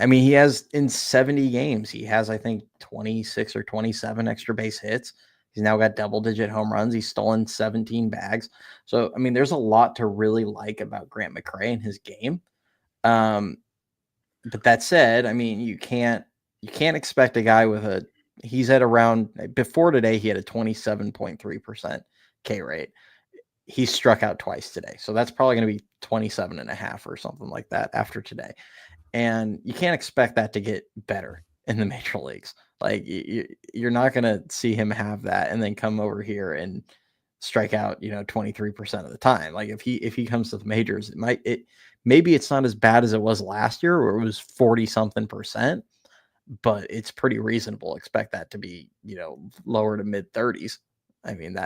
mean, he has in 70 games, he has, I think, 26 or 27 extra base hits. He's now got double-digit home runs. He's stolen 17 bags. So, I mean, there's a lot to really like about Grant McCray and his game. But that said, I mean, you can't expect a guy with he's at around, before today, he had a 27.3% K rate. he struck out twice today. So that's probably going to be 27.5 or something like that after today. And you can't expect that to get better in the major leagues. Like you're not going to see him have that and then come over here and strike out, 23% of the time. Like if he comes to the majors, maybe it's not as bad as it was last year where it was 40 something percent, but it's pretty reasonable. Expect that to be, lower to mid 30s. I mean,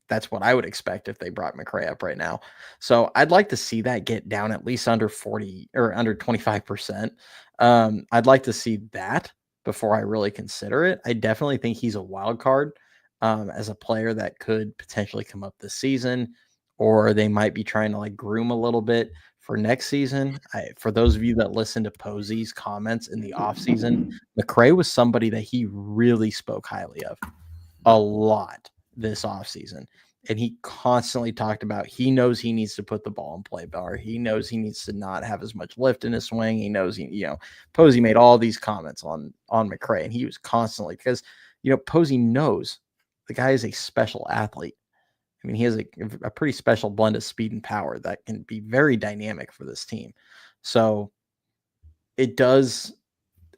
that's what I would expect if they brought McRae up right now. So I'd like to see that get down at least under 40 or under 25%. I'd like to see that before I really consider it. I definitely think he's a wild card as a player that could potentially come up this season, or they might be trying to like groom a little bit for next season. For those of you that listen to Posey's comments in the offseason, McRae was somebody that he really spoke highly of a lot this offseason. And he constantly talked about he knows he needs to put the ball in play better. He knows he needs to not have as much lift in his swing. He knows Posey made all these comments on McRae, and he was constantly because Posey knows the guy is a special athlete. I mean, he has a pretty special blend of speed and power that can be very dynamic for this team. So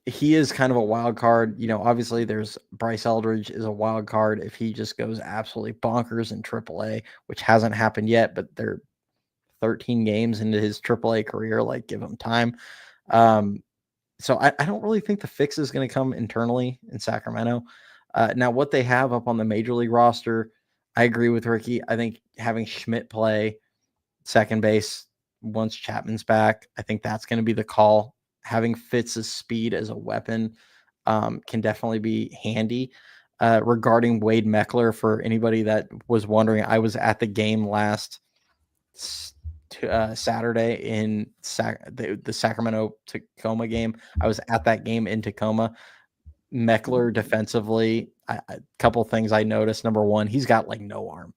he is kind of a wild card. Obviously there's Bryce Eldridge is a wild card if he just goes absolutely bonkers in AAA, which hasn't happened yet, but they're 13 games into his AAA career. Like, give him time. So I don't really think the fix is going to come internally in Sacramento. Now, what they have up on the major league roster, I agree with Ricky. I think having Schmidt play second base once Chapman's back, I think that's going to be the call. Having Fitz's speed as a weapon can definitely be handy. Regarding Wade Meckler, for anybody that was wondering, I was at the game last Saturday in the Sacramento Tacoma game. I was at that game in Tacoma. Meckler defensively, a couple things I noticed. Number one, he's got like no arm.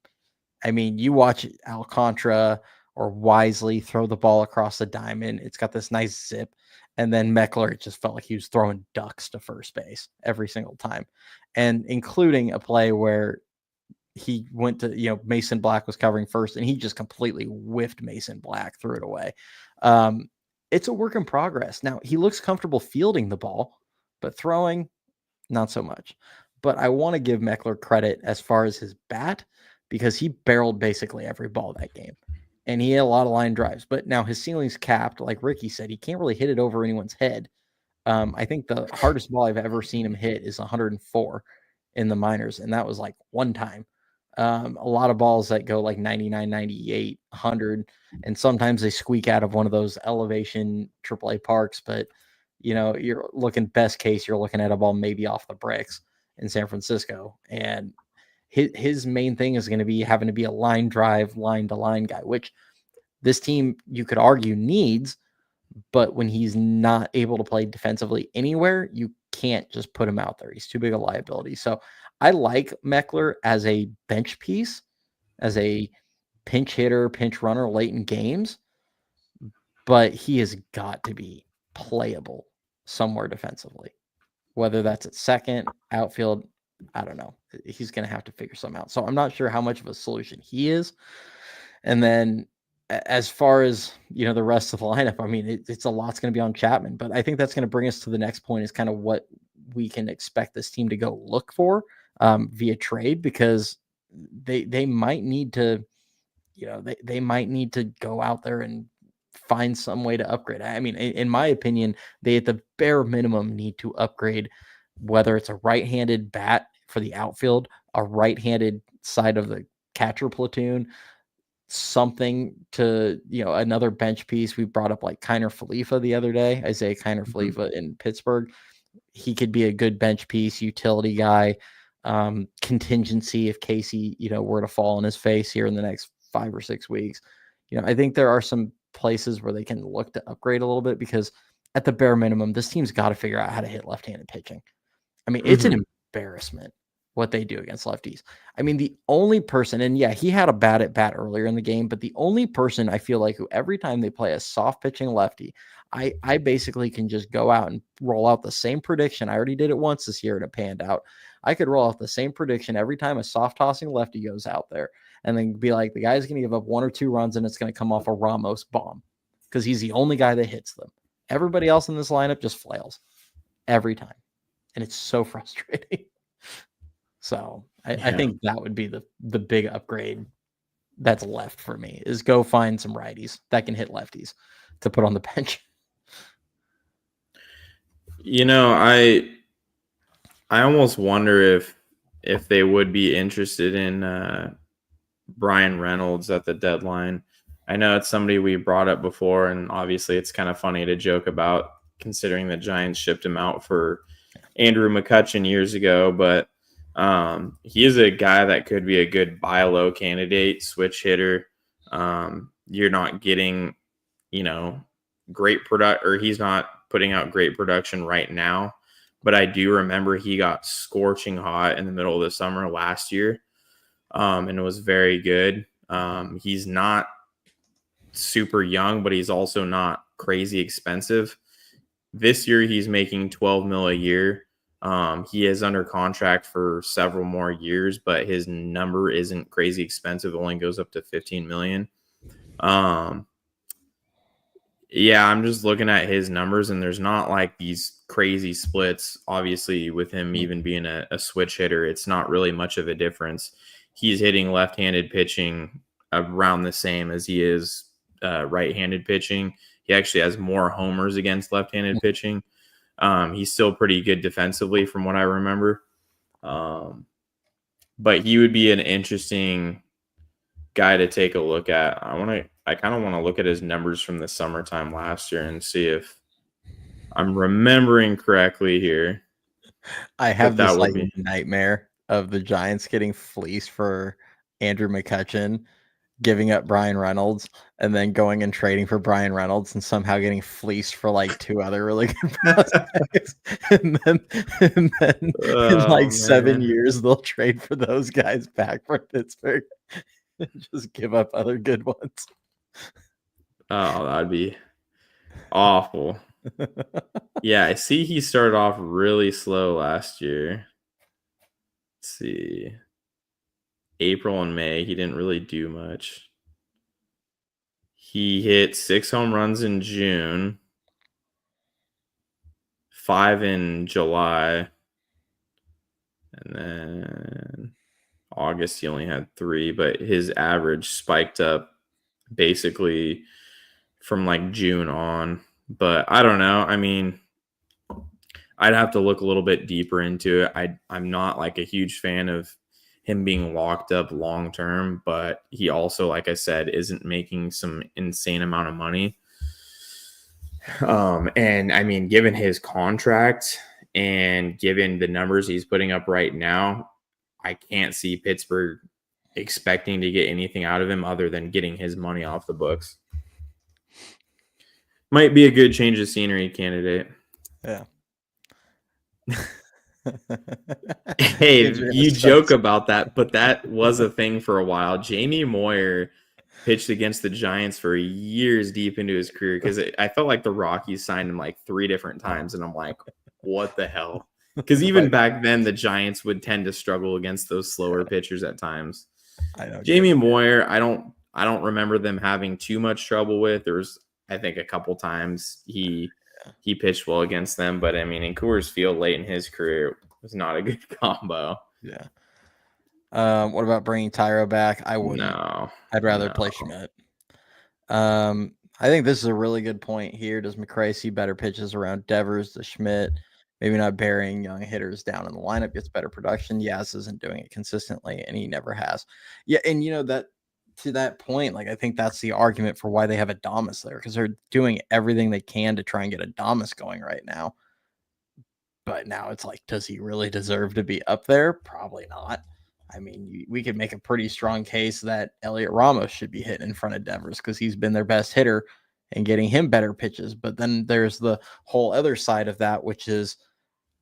I mean, you watch Alcantara or Wisely throw the ball across the diamond. It's got this nice zip. And then Meckler, it just felt like he was throwing ducks to first base every single time. And including a play where he went to, Mason Black was covering first and he just completely whiffed Mason Black, threw it away. It's a work in progress. Now, he looks comfortable fielding the ball, but throwing, not so much. But I want to give Meckler credit as far as his bat because he barreled basically every ball that game. And he had a lot of line drives, but now his ceiling's capped. Like Ricky said, he can't really hit it over anyone's head. I think the hardest ball I've ever seen him hit is 104 in the minors, and that was like one time. A lot of balls that go like 99, 98, 100, and sometimes they squeak out of one of those elevation AAA parks, but you're looking best case, you're looking at a ball maybe off the bricks in San Francisco, and his main thing is going to be having to be a line drive, line to line guy, which this team you could argue needs, but when he's not able to play defensively anywhere, you can't just put him out there. He's too big a liability. So I like Meckler as a bench piece, as a pinch hitter, pinch runner late in games, but he has got to be playable somewhere defensively, whether that's at second, outfield. I don't know. He's going to have to figure something out. So I'm not sure how much of a solution he is. And then as far as, the rest of the lineup, I mean, it's a lot's going to be on Chapman, but I think that's going to bring us to the next point is kind of what we can expect this team to go look for via trade, because they might need to, they might need to go out there and find some way to upgrade. I mean, in my opinion, they at the bare minimum need to upgrade, whether it's a right-handed bat for the outfield, a right-handed side of the catcher platoon, something to, another bench piece. We brought up like Kiner Falefa the other day, Isaiah Kiner Falefa in Pittsburgh. He could be a good bench piece, utility guy, contingency if Casey, were to fall on his face here in the next 5 or 6 weeks. I think there are some places where they can look to upgrade a little bit, because at the bare minimum, this team's got to figure out how to hit left-handed pitching. I mean, it's an embarrassment what they do against lefties. I mean, the only person, and yeah, he had a bad at bat earlier in the game, but the only person I feel like who every time they play a soft pitching lefty, I basically can just go out and roll out the same prediction. I already did it once this year and it panned out. I could roll out the same prediction every time a soft tossing lefty goes out there. and then be like, the guy's going to give up 1 or 2 runs and it's going to come off a Ramos bomb because he's the only guy that hits them. Everybody else in this lineup just flails every time. And it's so frustrating. So I think that would be the big upgrade that's left for me, is go find some righties that can hit lefties to put on the bench. I almost wonder if they would be interested in Brian Reynolds at the deadline. I know it's somebody we brought up before, and obviously it's kind of funny to joke about considering the Giants shipped him out for Andrew McCutchen years ago, but he is a guy that could be a good buy low candidate, switch hitter. You're not getting, great product, or he's not putting out great production right now. But I do remember he got scorching hot in the middle of the summer last year, and it was very good. He's not super young, but he's also not crazy expensive. This year, he's making $12 million a year. He is under contract for several more years, but his number isn't crazy expensive. It only goes up to $15 million. Yeah, I'm just looking at his numbers, and there's not like these crazy splits. Obviously, with him even being a switch hitter, it's not really much of a difference. He's hitting left-handed pitching around the same as he is right-handed pitching. He actually has more homers against left-handed pitching. He's still pretty good defensively from what I remember. But he would be an interesting guy to take a look at. I kind of want to look at his numbers from the summertime last year and see if I'm remembering correctly here. I have this nightmare of the Giants getting fleeced for Andrew McCutchen, giving up Brian Reynolds, and then going and trading for Brian Reynolds and somehow getting fleeced for like 2 other really good prospects. and then in like 7 years, they'll trade for those guys back for Pittsburgh and just give up other good ones. Oh, that'd be awful. Yeah, I see he started off really slow last year. Let's see. April and May, he didn't really do much. He hit 6 home runs in June, 5 in July, and then August he only had 3, but his average spiked up basically from like June on. But I don't know. I mean, I'd have to look a little bit deeper into it. I'm not like a huge fan of him being locked up long term, but he also, like I said, isn't making some insane amount of money. And I mean, given his contract and given the numbers he's putting up right now, I can't see Pittsburgh expecting to get anything out of him other than getting his money off the books. Might be a good change of scenery candidate. Yeah. Hey, you joke about that, but that was a thing for a while. Jamie Moyer pitched against the Giants for years deep into his career because I felt like the Rockies signed him like 3 different times, and I'm like, what the hell? Because even back then, the Giants would tend to struggle against those slower pitchers at times. I know Jamie Moyer, I don't remember them having too much trouble with. There was, I think, a couple times he pitched well against them, but I mean, in Coors Field late in his career, it was not a good combo. Yeah. What about bringing Tyro back? I wouldn't. No, I'd rather play Schmidt. I think this is a really good point here. Does McRae see better pitches around Devers to Schmidt? Maybe not burying young hitters down in the lineup gets better production. Yaz isn't doing it consistently, and he never has. Yeah, and that to that point, like I think that's the argument for why they have Adames there, because they're doing everything they can to try and get Adames going right now. But now it's like, does he really deserve to be up there? Probably not. I mean, we could make a pretty strong case that Elliot Ramos should be hitting in front of Devers because he's been their best hitter and getting him better pitches. But then there's the whole other side of that, which is,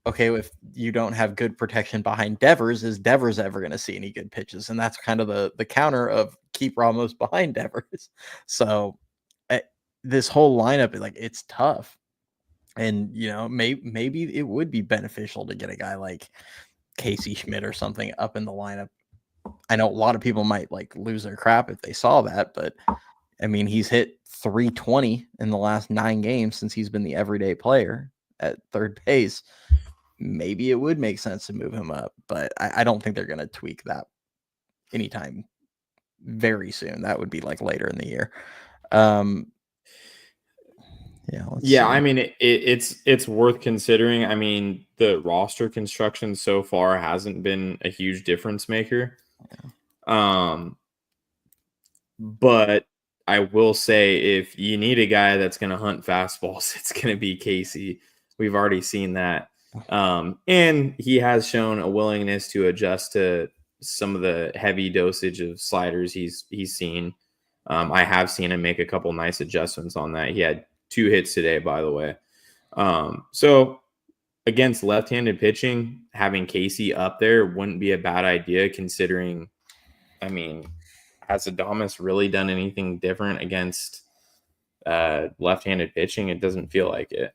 okay, if you don't have good protection behind Devers, is Devers ever going to see any good pitches? And that's kind of the counter of keep Ramos behind Devers. So this whole lineup, like, it's tough. And, maybe it would be beneficial to get a guy like Casey Schmidt or something up in the lineup I know a lot of people might like lose their crap if they saw that, but I mean, he's hit 320 in the last 9 games since he's been the everyday player at third base. Maybe it would make sense to move him up, but I don't think they're going to tweak that anytime very soon. That would be like later in the year. Yeah, I mean, it's worth considering. I mean, the roster construction so far hasn't been a huge difference maker. But I will say, if you need a guy that's going to hunt fastballs, it's going to be Casey. We've already seen that. And he has shown a willingness to adjust to some of the heavy dosage of sliders he's seen. I have seen him make a couple nice adjustments on that. He had 2 hits today, by the way. So against left-handed pitching, having Casey up there wouldn't be a bad idea, considering, I mean, has Adames really done anything different against left-handed pitching? It doesn't feel like it.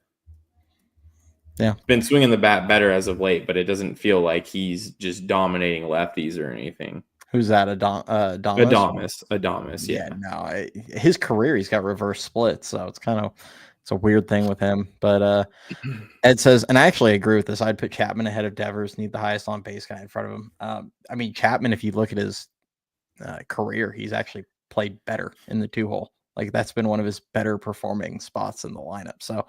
Yeah. Been swinging the bat better as of late, but it doesn't feel like he's just dominating lefties or anything. Who's that? Adames? Adames, yeah. No, his career, he's got reverse splits, so it's a weird thing with him. But Ed says, and I actually agree with this, I'd put Chapman ahead of Devers, need the highest on base guy in front of him. I mean, Chapman, if you look at his career, he's actually played better in the 2-hole. Like, that's been one of his better performing spots in the lineup. So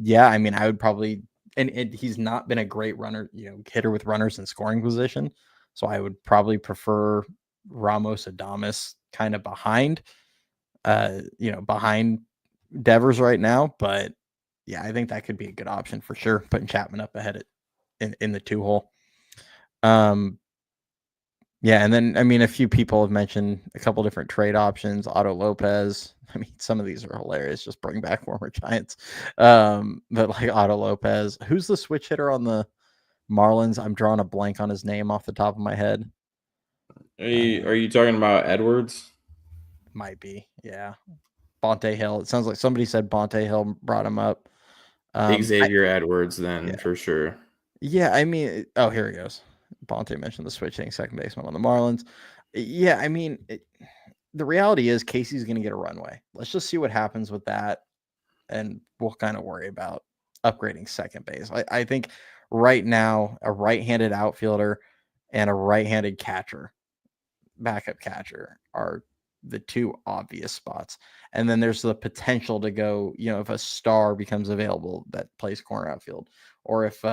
yeah, I mean, I would probably, and he's not been a great runner, hitter with runners in scoring position. So I would probably prefer Ramos Adames kind of behind Devers right now. But yeah, I think that could be a good option for sure. Putting Chapman up ahead in the 2-hole. Yeah, and then I mean, a few people have mentioned a couple different trade options. Otto Lopez. I mean, some of these are hilarious. Just bring back former Giants. But like Otto Lopez, who's the switch hitter on the Marlins? I'm drawing a blank on his name off the top of my head. Are you talking about Edwards? Might be, yeah. Bonte Hill. It sounds like somebody said Bonte Hill brought him up. Xavier Edwards, then, for sure. Yeah, I mean, oh, here he goes. Bonte mentioned the switch hitting second baseman on the Marlins. Yeah, I mean, the reality is Casey's going to get a runway. Let's just see what happens with that, and we'll kind of worry about upgrading second base. I think right now a right-handed outfielder and a right-handed backup catcher are the 2 obvious spots. And then there's the potential to go, if a star becomes available that plays corner outfield, or if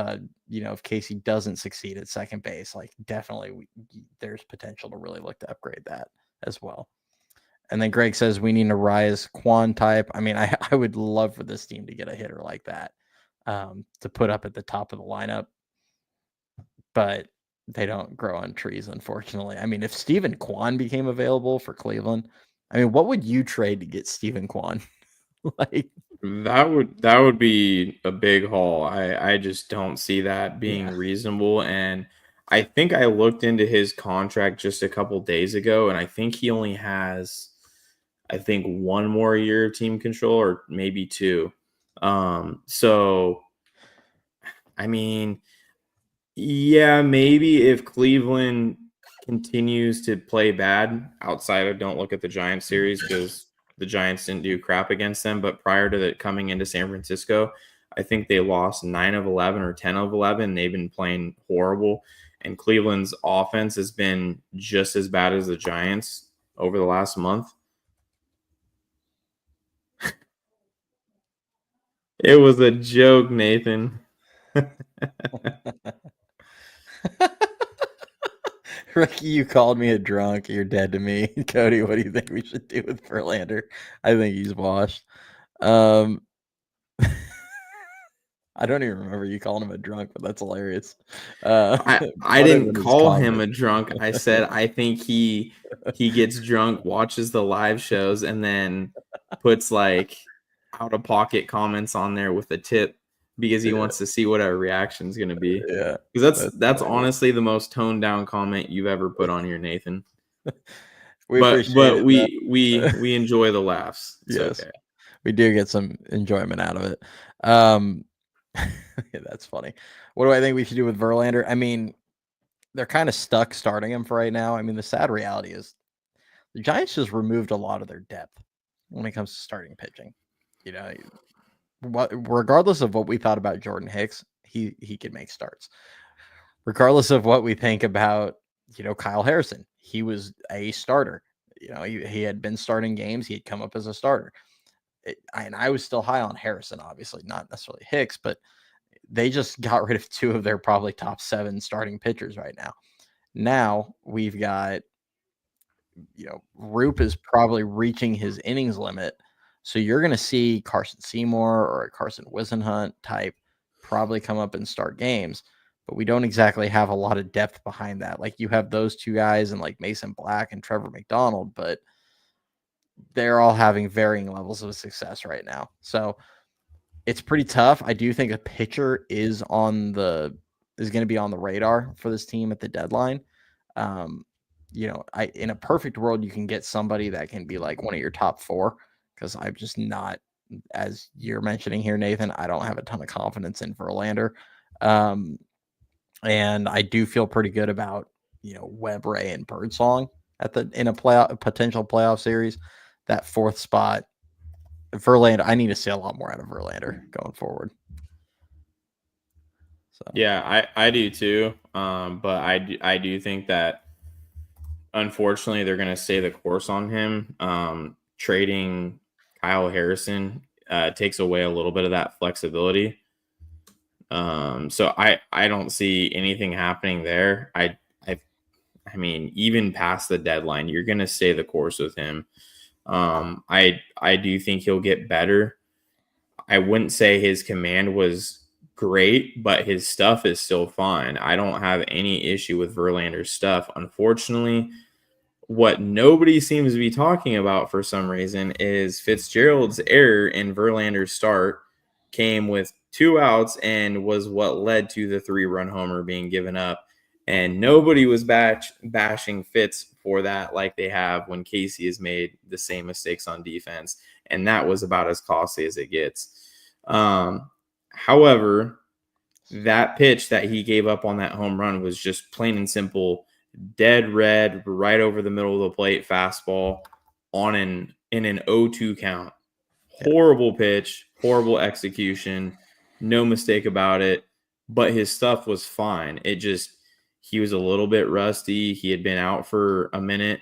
if Casey doesn't succeed at second base, like definitely there's potential to really look to upgrade that as well. And then Greg says we need a rise Quan type. I mean, I would love for this team to get a hitter like that to put up at the top of the lineup, but they don't grow on trees, unfortunately. I mean, if Stephen Kwan became available for Cleveland, I mean, what would you trade to get Stephen Kwan? Like, that would be a big haul. I just don't see that being reasonable. And I think I looked into his contract just a couple days ago, and I think he only has, 1 more year of team control, or maybe 2. So I mean, yeah, maybe if Cleveland continues to play bad outside of, don't look at the Giants series because the Giants didn't do crap against them. But prior to that, coming into San Francisco, I think they lost 9 of 11 or 10 of 11. They've been playing horrible. And Cleveland's offense has been just as bad as the Giants over the last month. It was a joke, Nathan. Ricky, you called me a drunk. You're dead to me. Cody, what do you think we should do with Verlander? I think he's washed. I don't even remember you calling him a drunk, but that's hilarious. I didn't call him a drunk. I said I think he gets drunk, watches the live shows, and then puts like out of pocket comments on there with a tip because he wants to see what our reaction is going to be. Yeah, because that's honestly the most toned down comment you've ever put on here, Nathan. we enjoy the laughs. It's yes, okay. We do get some enjoyment out of it. Yeah, that's funny. What do I think we should do with Verlander? I mean, they're kind of stuck starting him for right now. I mean, the sad reality is the Giants just removed a lot of their depth when it comes to starting pitching. You know, regardless of what we thought about Jordan Hicks, he could make starts. Regardless of what we think about, Kyle Harrison, he was a starter. He had been starting games. He had come up as a starter. And I was still high on Harrison, obviously, not necessarily Hicks, but they just got rid of two of their probably top 7 starting pitchers right now. Now we've got, Roop is probably reaching his innings limit. So you're going to see Carson Seymour or a Carson Whisenhunt type probably come up and start games, but we don't exactly have a lot of depth behind that. Like you have those two guys and like Mason Black and Trevor McDonald, but they're all having varying levels of success right now. So it's pretty tough. I do think a pitcher is going to be on the radar for this team at the deadline. In a perfect world, you can get somebody that can be like one of your top 4, because I'm just not, as you're mentioning here, Nathan, I don't have a ton of confidence in Verlander. And I do feel pretty good about, Webb, Ray, and Birdsong in a potential playoff series. That 4th spot, Verlander, I need to see a lot more out of Verlander going forward. So yeah, I do too. But I do think that unfortunately they're going to stay the course on him. Trading Kyle Harrison takes away a little bit of that flexibility. So I don't see anything happening there. I mean, even past the deadline, you're going to stay the course with him. I do think he'll get better. I wouldn't say his command was great, but his stuff is still fine. I don't have any issue with Verlander's stuff. Unfortunately, what nobody seems to be talking about for some reason is Fitzgerald's error in Verlander's start came with 2 outs and was what led to the 3-run homer being given up. And nobody was bashing Fitz for that like they have when Casey has made the same mistakes on defense. And that was about as costly as it gets. However, that pitch that he gave up on that home run was just plain and simple, dead red, right over the middle of the plate fastball in an 0-2 count. Horrible pitch, horrible execution, no mistake about it. But his stuff was fine. He was a little bit rusty. He had been out for a minute.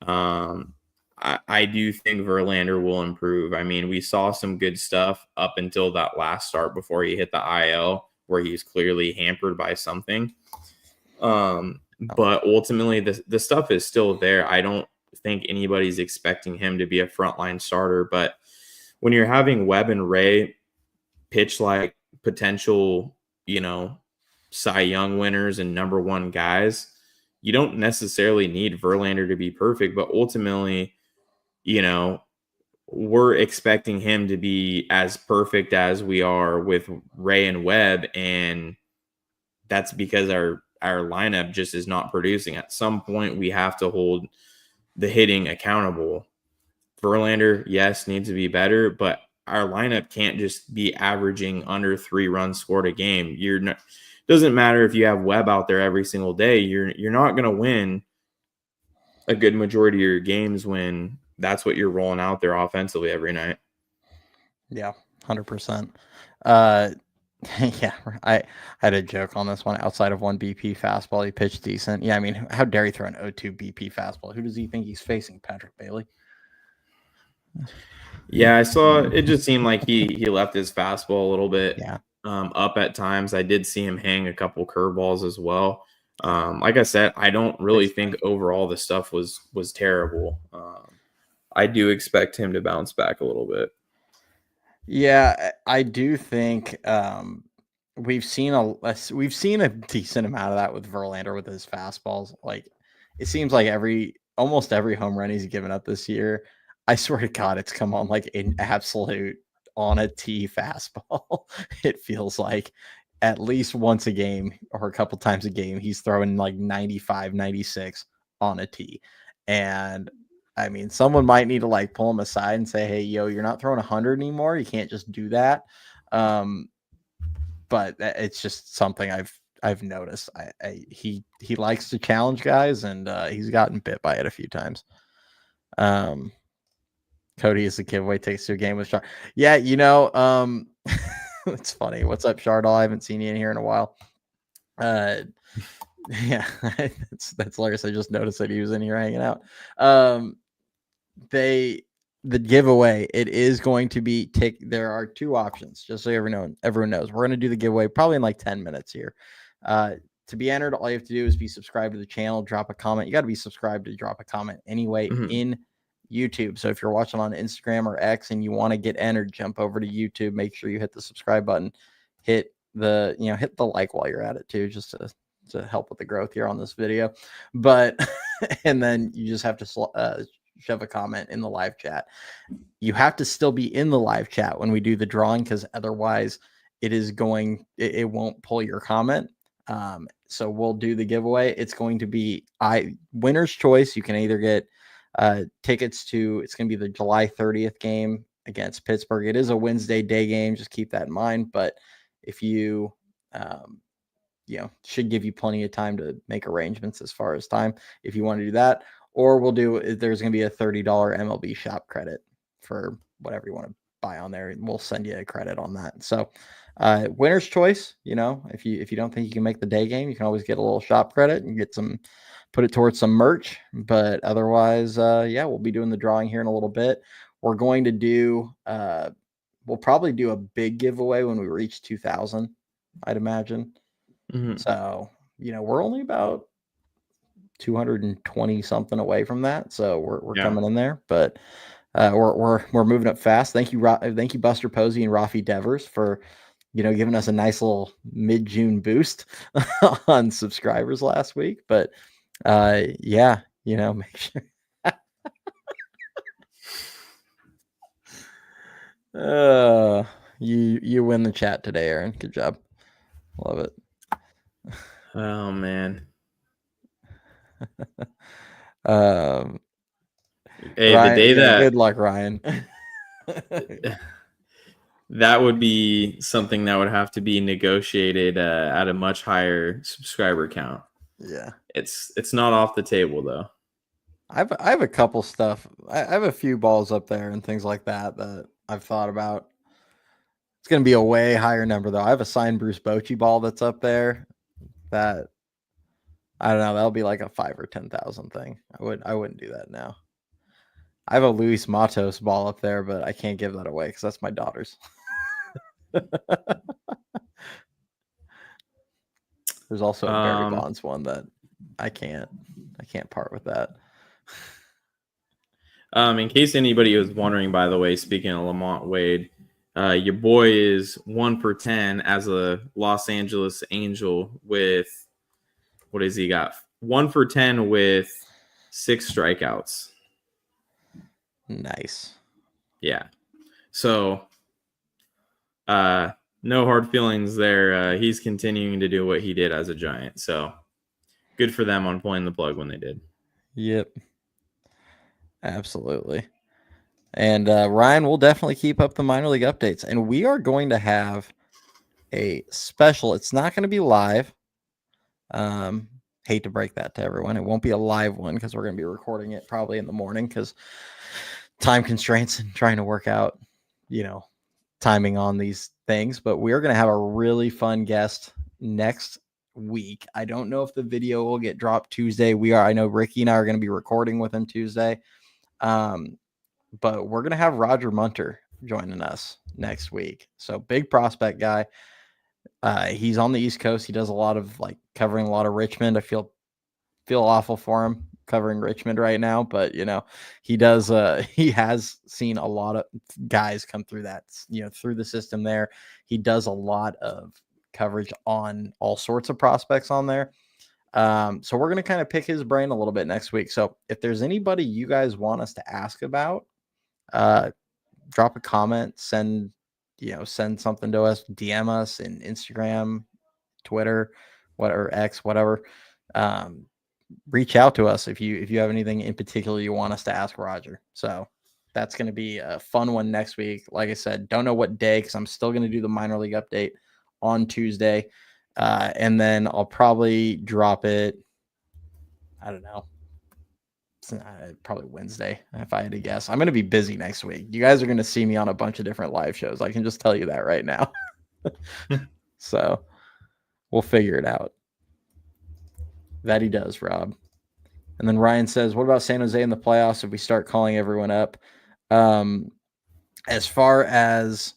I do think Verlander will improve. I mean, we saw some good stuff up until that last start before he hit the IL, where he's clearly hampered by something. But ultimately, the stuff is still there. I don't think anybody's expecting him to be a frontline starter. But when you're having Webb and Ray pitch like potential, Cy Young winners and number 1 guys, you don't necessarily need Verlander to be perfect, but ultimately, we're expecting him to be as perfect as we are with Ray and Webb, and that's because our lineup just is not producing. At some point, we have to hold the hitting accountable. Verlander, yes, needs to be better, but our lineup can't just be averaging under 3 runs scored a game. Doesn't matter if you have Webb out there every single day. You're not going to win a good majority of your games when that's what you're rolling out there offensively every night. Yeah, 100%. Yeah, I had a joke on this one. Outside of 1 BP fastball, he pitched decent. Yeah, I mean, how dare he throw an 0-2 BP fastball? Who does he think he's facing? Patrick Bailey? Yeah, I saw it. Just seemed like he left his fastball a little bit up at times. I did see him hang a couple curveballs as well. Like I said, I don't really think overall the stuff was terrible. I do expect him to bounce back a little bit. Yeah, I do think we've seen a decent amount of that with Verlander with his fastballs. Like it seems like almost every home run he's given up this year, I swear to God, it's come on like an absolute on a tee fastball. It feels like at least once a game or a couple times a game, he's throwing like 95, 96 on a tee. And I mean, someone might need to like pull him aside and say, hey, yo, you're not throwing 100 anymore. You can't just do that. But it's just something I've noticed. He likes to challenge guys, and he's gotten bit by it a few times. Cody is the giveaway takes to a game with Shard. Yeah, it's funny. What's up, Shardall? I haven't seen you in here in a while. Yeah, that's hilarious. I just noticed that he was in here hanging out. The giveaway, it is going to be there are two options, just so everyone knows. We're going to do the giveaway probably in like 10 minutes here. To be entered, all you have to do is be subscribed to the channel, drop a comment. You got to be subscribed to drop a comment anyway in YouTube. So if you're watching on Instagram or X and you want to get entered, jump over to YouTube. Make sure you hit the subscribe button. Hit the like while you're at it too, just to help with the growth here on this video. But and then you just have to shove a comment in the live chat. You have to still be in the live chat when we do the drawing, because otherwise it won't pull your comment. So we'll do the giveaway. It's going to be winner's choice. You can either get tickets to, it's going to be the July 30th game against Pittsburgh. It is a Wednesday day game. Just keep that in mind. But if you, should give you plenty of time to make arrangements as far as time if you want to do that. Or there's going to be a $30 MLB Shop credit for whatever you want to buy on there, and we'll send you a credit on that. So winner's choice, if you don't think you can make the day game, you can always get a little shop credit and put it towards some merch. But otherwise, we'll be doing the drawing here in a little bit. We're going to do we'll probably do a big giveaway when we reach 2,000, I'd imagine. So we're only about 220 something away from that, so we're coming in there, but we're moving up fast. Thank you Buster Posey and Rafael Devers for giving us a nice little mid-June boost on subscribers last week. But make sure you win the chat today, Aaron. Good job. Love it. Oh man. Hey, Ryan, the day that good luck, Ryan. That would be something that would have to be negotiated at a much higher subscriber count. Yeah, it's not off the table though. I have a couple stuff. I have a few balls up there and things like that I've thought about. It's going to be a way higher number though. I have a signed Bruce Bochy ball that's up there that I don't know. That'll be like a 5,000 or 10,000 thing. I wouldn't do that now. I have a Luis Matos ball up there, but I can't give that away because that's my daughter's. There's also a Barry Bonds one that I can't part with that. In case anybody was wondering, by the way, speaking of Lamont Wade, your boy is 1 for 10 as a Los Angeles Angel with, what has he got? 1 for 10 with 6 strikeouts. Nice. Yeah. So, no hard feelings there. He's continuing to do what he did as a Giant. So, good for them on pulling the plug when they did. Yep. Absolutely. And Ryan will definitely keep up the minor league updates. And we are going to have a special. It's not going to be live. Hate to break that to everyone. It won't be a live one because we're going to be recording it probably in the morning because time constraints and trying to work out, timing on these things. But we're going to have a really fun guest next week. I don't know if the video will get dropped Tuesday. I know Ricky and I are going to be recording with him Tuesday. But we're going to have Roger Munter joining us next week. So big prospect guy. He's on the East Coast. He does a lot of covering a lot of Richmond. I feel awful for him covering Richmond right now, but he does. He has seen a lot of guys come through that, through the system there. He does a lot of coverage on all sorts of prospects on there. So we're going to kind of pick his brain a little bit next week. So if there's anybody you guys want us to ask about, drop a comment, send something to us, DM us in Instagram, Twitter, whatever, X, whatever. Reach out to us if you have anything in particular you want us to ask Roger. So that's going to be a fun one next week. Like I said, don't know what day because I'm still going to do the minor league update on Tuesday. And then I'll probably drop it, I don't know, probably Wednesday, if I had to guess. I'm going to be busy next week. You guys are going to see me on a bunch of different live shows. I can just tell you that right now. So we'll figure it out. That he does, Rob. And then Ryan says, what about San Jose in the playoffs if we start calling everyone up? As far as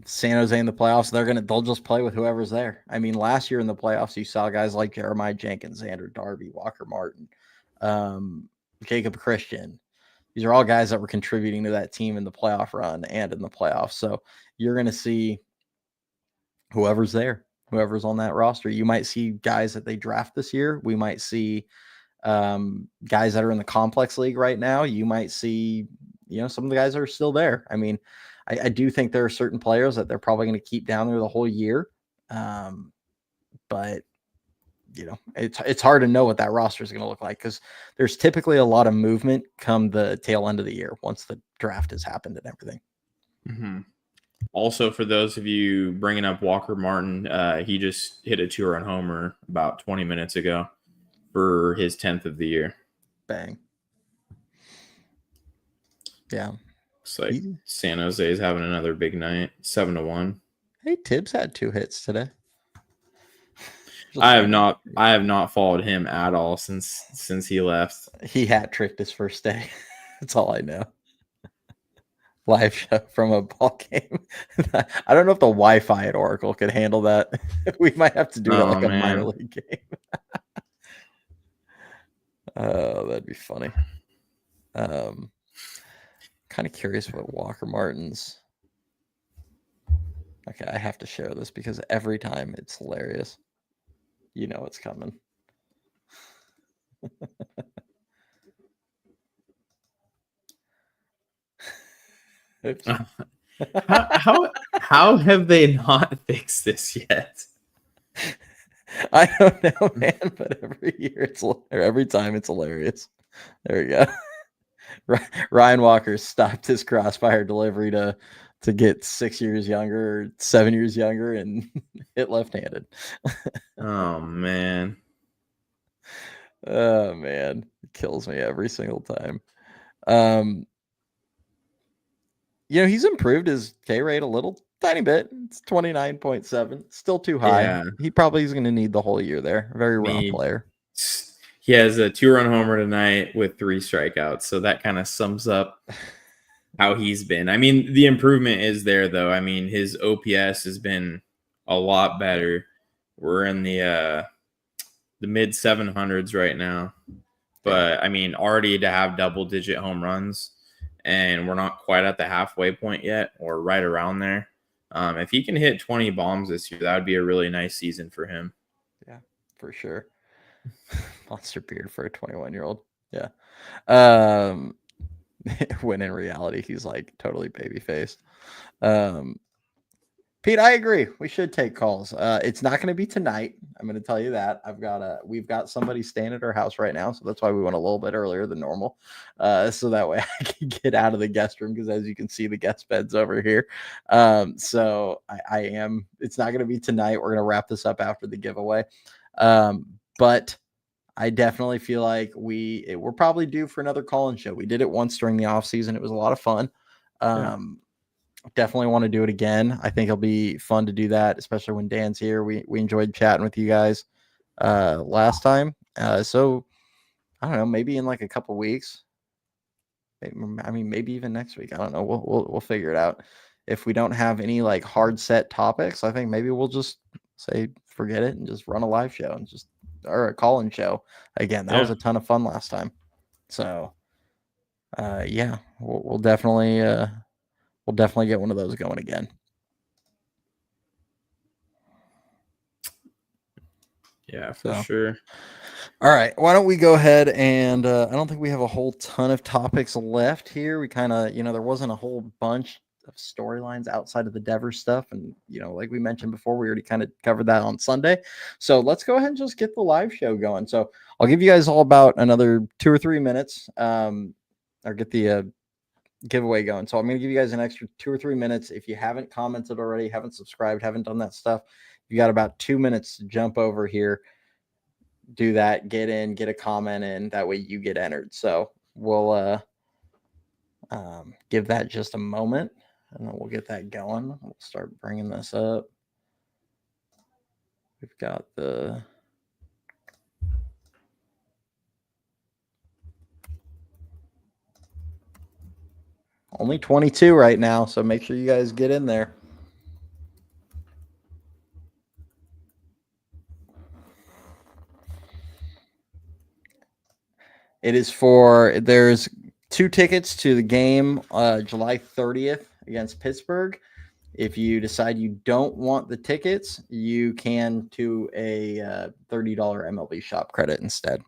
San Jose in the playoffs, they'll just play with whoever's there. I mean, last year in the playoffs, you saw guys like Jeremiah Jenkins, Xander Darby, Walker Martin, Jacob Christian. These are all guys that were contributing to that team in the playoff run and in the playoffs. So you're going to see whoever's there, whoever's on that roster. You might see guys that they draft this year. We might see guys that are in the complex league right now. You might see, some of the guys that are still there. I mean, I do think there are certain players that they're probably going to keep down there the whole year. But it's hard to know what that roster is going to look like because there's typically a lot of movement come the tail end of the year once the draft has happened and everything. Mm-hmm. Also, for those of you bringing up Walker Martin, he just hit a 2-run homer about 20 minutes ago for his 10th of the year. Bang. Yeah. Looks like San Jose is having another big night, 7-1. Hey, Tibbs had 2 hits today. I have not followed him at all since he left. He hat tricked his first day. That's all I know. Live show from a ball game. I don't know if the Wi-Fi at Oracle could handle that. We might have to do it like a minor league game. Oh, that'd be funny. Kind of curious what Walker Martin's. Okay, I have to share this because every time it's hilarious. You know it's coming. How have they not fixed this yet? I don't know, man, but every time it's hilarious. There we go. Ryan Walker stopped his crossfire delivery to get 6 years younger, 7 years younger, and hit left-handed. Oh man. Oh man, it kills me every single time. He's improved his K rate a little tiny bit. It's 29.7, still too high. Yeah. He probably is going to need the whole year there. Very raw player. He has a 2-run homer tonight with 3 strikeouts, so that kind of sums up how he's been. I mean, the improvement is there, though. I mean, his OPS has been a lot better. We're in the mid 700s right now, but I mean, already to have double-digit home runs, and we're not quite at the halfway point yet, or right around there. If he can hit 20 bombs this year, that would be a really nice season for him. Yeah, for sure. Monster beard for a 21-year-old. Yeah. When in reality, he's like totally baby-faced. Pete, I agree. We should take calls. It's not going to be tonight. I'm going to tell you that. We've got somebody staying at our house right now, so that's why we went a little bit earlier than normal. So that way I can get out of the guest room because, as you can see, the guest bed's over here. So I am. It's not going to be tonight. We're going to wrap this up after the giveaway. But I definitely feel like we're probably due for another call-in show. We did it once during the off season. It was a lot of fun. Definitely want to do it again. I think it'll be fun to do that, especially when Dan's here. We enjoyed chatting with you guys last time. So I don't know, maybe in like a couple weeks. Maybe even next week. I don't know. We'll figure it out. If we don't have any like hard set topics, I think maybe we'll just say forget it and just run a live show or a call-in show again. That was a ton of fun last time. So we'll definitely get one of those going again. Yeah, for sure. All right. Why don't we go ahead and I don't think we have a whole ton of topics left here. We kind of, there wasn't a whole bunch of storylines outside of the Devers stuff. And, like we mentioned before, we already kind of covered that on Sunday. So let's go ahead and just get the live show going. So I'll give you guys all about another 2 or 3 minutes or get the giveaway going. So I'm going to give you guys an extra 2 or 3 minutes. If you haven't commented already, haven't subscribed, haven't done that stuff, You got about 2 minutes to jump over here, do that, get in, get a comment in. That way you get entered. So we'll give that just a moment, and then we'll get that going. We'll start bringing this up. We've got the only 22 right now, so make sure you guys get in there. It is there's 2 tickets to the game July 30th against Pittsburgh. If you decide you don't want the tickets, you can do a $30 MLB Shop credit instead.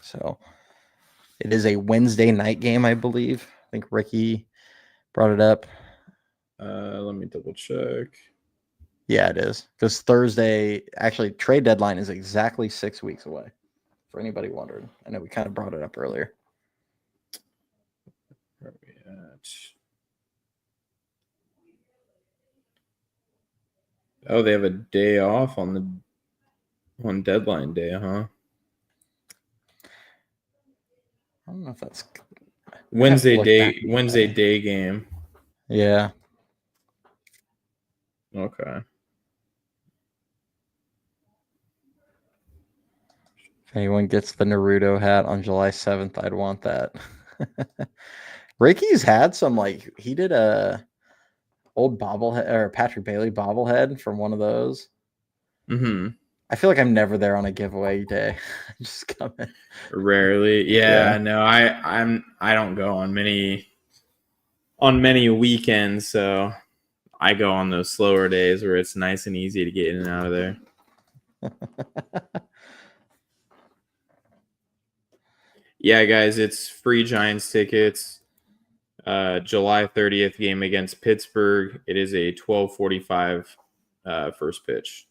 So it is a Wednesday night game, I believe. I think Ricky brought it up. Let me double check. Yeah, it is. Because Thursday, actually, trade deadline is exactly 6 weeks away. For anybody wondering. I know we kind of brought it up earlier. Where are we at? Oh, they have a day off on deadline day, huh? I don't know if that's Wednesday day game. Yeah. Okay. If anyone gets the Naruto hat on July 7th, I'd want that. Ricky's had some, he did a old bobblehead or Patrick Bailey bobblehead from one of those. Mm-hmm. I feel like I'm never there on a giveaway day. I just come in. Rarely. Yeah. No, I don't go on many weekends, so I go on those slower days where it's nice and easy to get in and out of there. Yeah, guys, it's free Giants tickets. July 30th game against Pittsburgh. It is a 12:45 first pitch.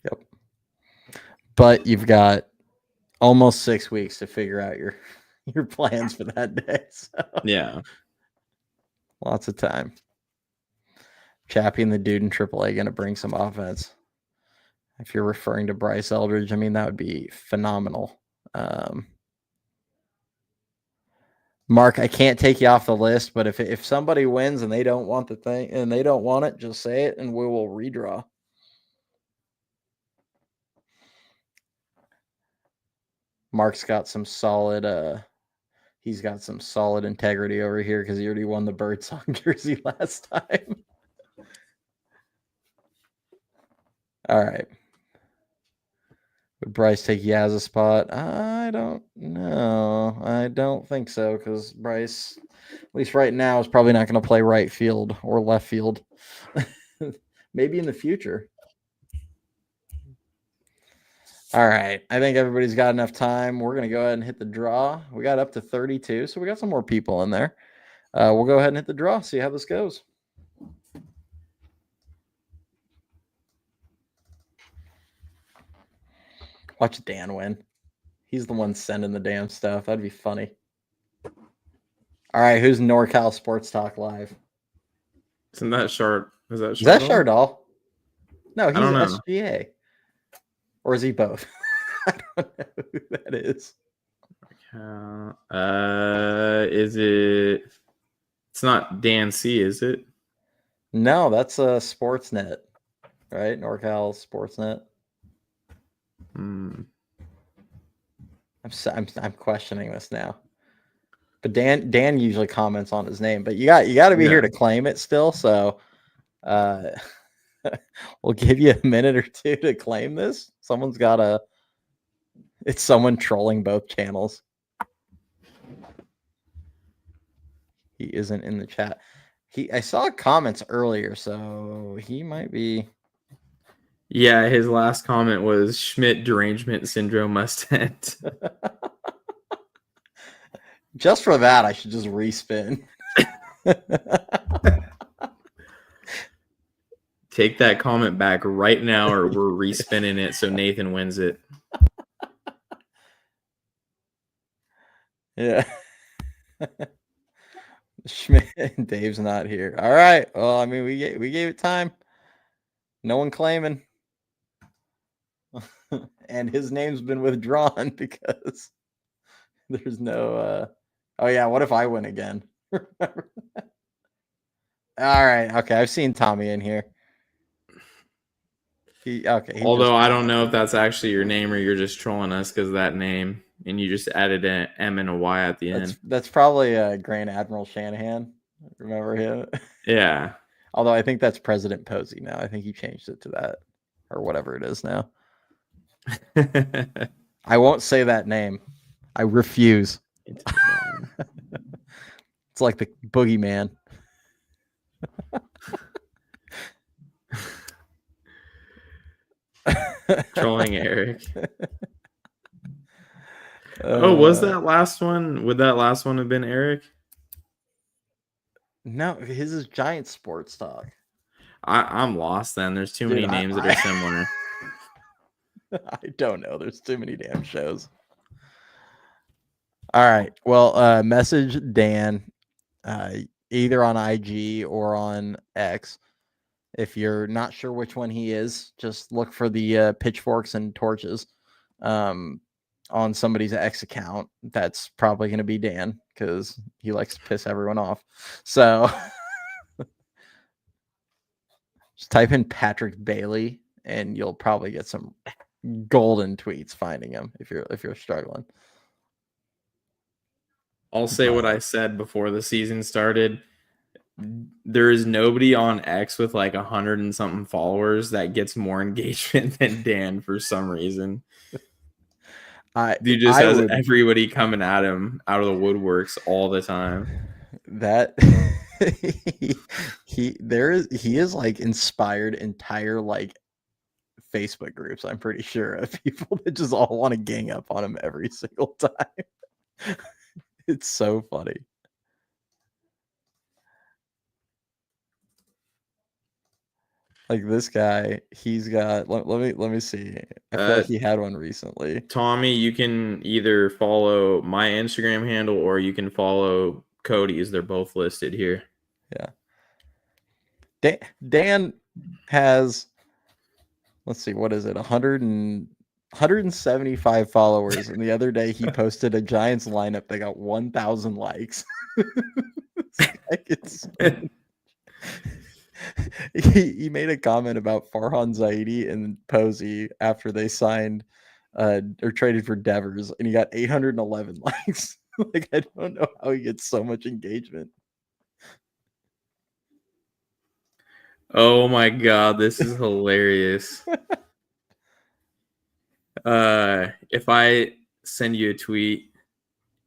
Yep. But you've got almost 6 weeks to figure out your plans for that day. So. Yeah. Lots of time. Chappie and the dude in AAA going to bring some offense. If you're referring to Bryce Eldridge, I mean, that would be phenomenal. Mark, I can't take you off the list, but if somebody wins and they don't want the thing and they don't want it, just say it and we will redraw. Mark's got some solid he's got some solid integrity over here because he already won the Birdsong jersey last time. All right. Would Bryce take Yaz's spot? I don't know. I don't think so because Bryce, at least right now, is probably not going to play right field or left field. Maybe in the future. All right. I think everybody's got enough time. We're going to go ahead and hit the draw. We got up to 32, so we got some more people in there. We'll go ahead and hit the draw, see how this goes. Watch Dan win. He's the one sending the damn stuff. That'd be funny. All right, who's NorCal Sports Talk Live? Isn't that Shard? Is that Shardall? No, he's SGA. Or is he both? I don't know who that is. Is it? It's not Dan C, is it? No, that's a Sportsnet, right? NorCal Sportsnet. I'm questioning this now. But Dan usually comments on his name, but you got to be here to claim it still. So we'll give you a minute or two to claim this. It's someone trolling both channels. He isn't in the chat. I saw comments earlier, so he might be. Yeah, his last comment was Schmidt derangement syndrome must end. Just for that, I should just respin. Take that comment back right now, or we're respinning it so Nathan wins it. Yeah. Schmidt and Dave's not here. All right. Well, I mean, we gave it time. No one claiming. And his name's been withdrawn because there's no oh yeah, what if I win again? All right. Okay, I've seen Tommy in here. Although I don't know if that's actually your name or you're just trolling us because that name and you just added an M and a Y at the end. That's probably Grand Admiral Shanahan. Remember him? Yeah. Although I think that's President Posey now. I think he changed it to that or whatever it is now. I won't say that name. I refuse. It's like the boogeyman. Trolling Eric. Was that last one? Would that last one have been Eric? No, his is Giant Sports Talk. I'm lost then. There's too many names that are similar. I don't know. There's too many damn shows. All right. Well, message Dan either on IG or on X. If you're not sure which one he is, just look for the pitchforks and torches on somebody's X account. That's probably going to be Dan because he likes to piss everyone off. So just type in Patrick Bailey and you'll probably get some golden tweets finding him if you're struggling. I'll say what I said before the season started. There is nobody on X with like 100 and something followers that gets more engagement than Dan for some reason. He just has everybody coming at him out of the woodworks all the time. That he is like inspired entire like Facebook groups, I'm pretty sure, of people that just all want to gang up on him every single time. It's so funny. Like this guy, he's got. Let me see. I feel like he had one recently. Tommy, you can either follow my Instagram handle or you can follow Cody's. They're both listed here. Yeah. Dan has. Let's see. What is it? 175 followers, and the other day he posted a Giants lineup that got 1,000 likes. He made a comment about Farhan Zaidi and Posey after they signed or traded for Devers, and he got 811 likes. Like, I don't know how he gets so much engagement. Oh my god, this is hilarious. If I send you a tweet,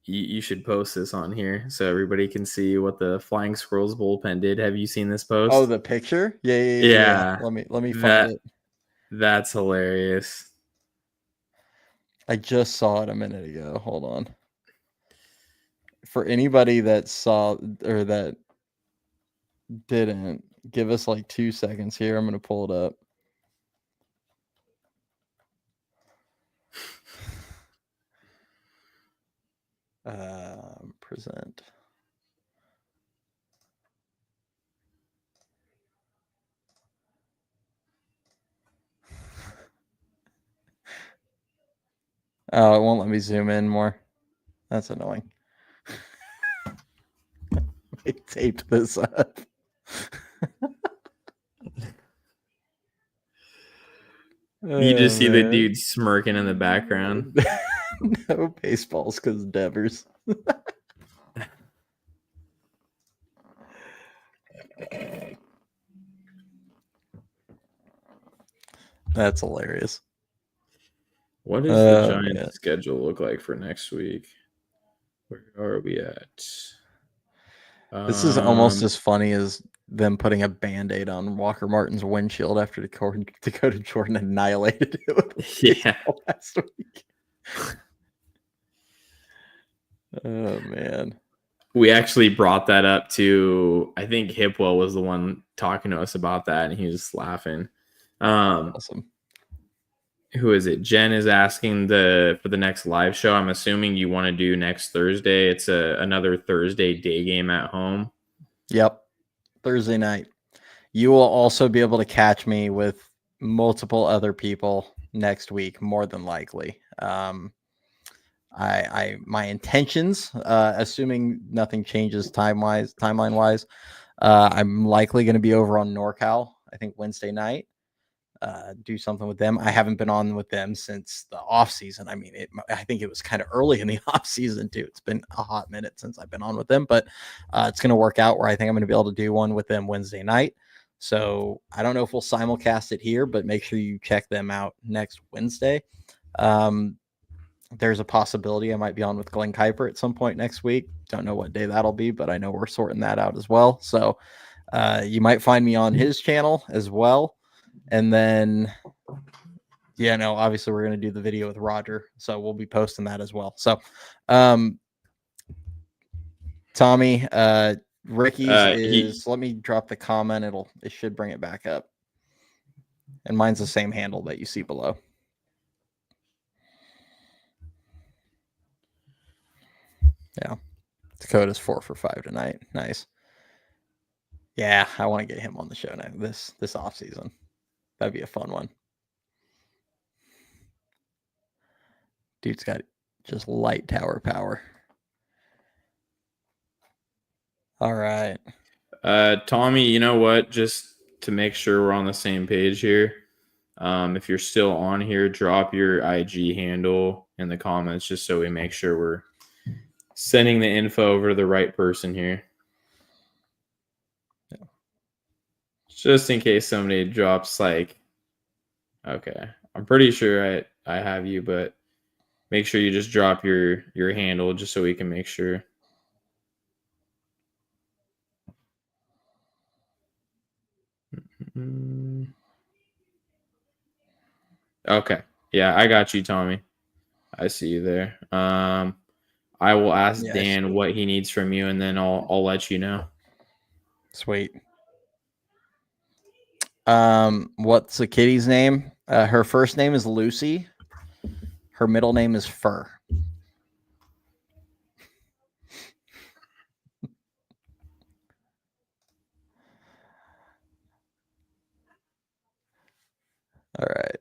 you should post this on here so everybody can see what the Flying Squirrels bullpen did. Have you seen this post? Oh, the picture? Yeah. Let me find it. That's hilarious. I just saw it a minute ago. Hold on. For anybody that saw or that didn't, give us like 2 seconds here. I'm going to pull it up. Present. Oh, it won't let me zoom in more. That's annoying. I taped this up. You just see the dude smirking in the background. No baseballs because Devers. That's hilarious. What does the Giants' schedule look like for next week? Where are we at? This is almost as funny as them putting a Band-Aid on Walker Martin's windshield after Dakota Jordan annihilated it last week. Oh, man. We actually brought that up to, I think Hipwell was the one talking to us about that, and he was laughing. Awesome. who is it? Jen is asking for the next live show. I'm assuming you want to do next Thursday. It's another Thursday day game at home. Yep. Thursday night. You will also be able to catch me with multiple other people next week, more than likely. My intentions, assuming nothing changes timeline wise, I'm likely going to be over on NorCal, I think Wednesday night. Do something with them. I haven't been on with them since the off season. I mean, I think it was kind of early in the off season too. It's been a hot minute since I've been on with them, but it's going to work out where I think I'm going to be able to do one with them Wednesday night. So I don't know if we'll simulcast it here, but make sure you check them out next Wednesday. There's a possibility I might be on with Glenn Kuiper at some point next week. Don't know what day that'll be, but I know we're sorting that out as well. So you might find me on his channel as well. And then, obviously we're going to do the video with Roger. So we'll be posting that as well. So, Tommy, Ricky's let me drop the comment. It should bring it back up. And mine's the same handle that you see below. Yeah. Dakota's 4 for 5 tonight. Nice. Yeah, I want to get him on the show now this off season. That'd be a fun one. Dude's got just light tower power. All right. Tommy, you know what? Just to make sure we're on the same page here, if you're still on here, drop your IG handle in the comments just so we make sure we're sending the info over to the right person here. Yeah. Just in case somebody drops okay, I'm pretty sure I have you, but make sure you just drop your handle just so we can make sure. Okay. Yeah, I got you, Tommy. I see you there. I will ask Dan what he needs from you, and then I'll let you know. Sweet. What's the kitty's name? Her first name is Lucy. Her middle name is Fur. All right.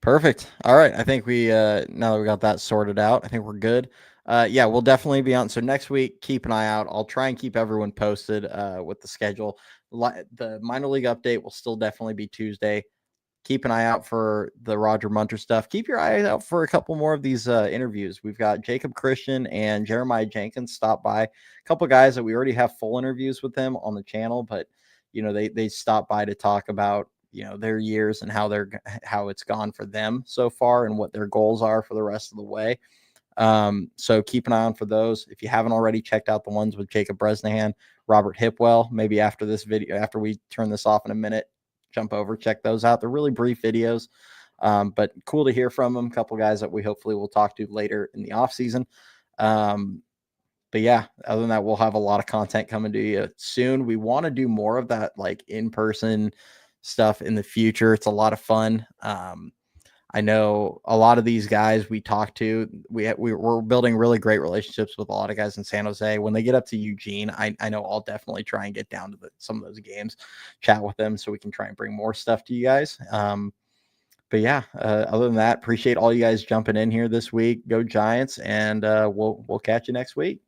Perfect. All right. I think we now that we got that sorted out, I think we're good. Yeah, we'll definitely be on. So next week, keep an eye out. I'll try and keep everyone posted with the schedule. The minor league update will still definitely be Tuesday. Keep an eye out for the Roger Munter stuff. Keep your eye out for a couple more of these interviews. We've got Jacob Christian and Jeremiah Jenkins stop by. A couple guys that we already have full interviews with them on the channel, but they stop by to talk about their years and how it's gone for them so far and what their goals are for the rest of the way. So keep an eye on for those. If you haven't already checked out the ones with Jacob Bresnahan, Robert Hipwell, maybe after this video, after we turn this off in a minute, jump over, check those out. They're really brief videos, but cool to hear from them. A couple guys that we hopefully will talk to later in the off season. But yeah, other than that, we'll have a lot of content coming to you soon. We want to do more of that, like in-person stuff in the future. It's a lot of fun. I know a lot of these guys we talk to, we're building really great relationships with a lot of guys in San Jose. When they get up to Eugene, I know I'll definitely try and get down to some of those games, chat with them so we can try and bring more stuff to you guys. But yeah, other than that, appreciate all you guys jumping in here this week. Go Giants, and we'll catch you next week.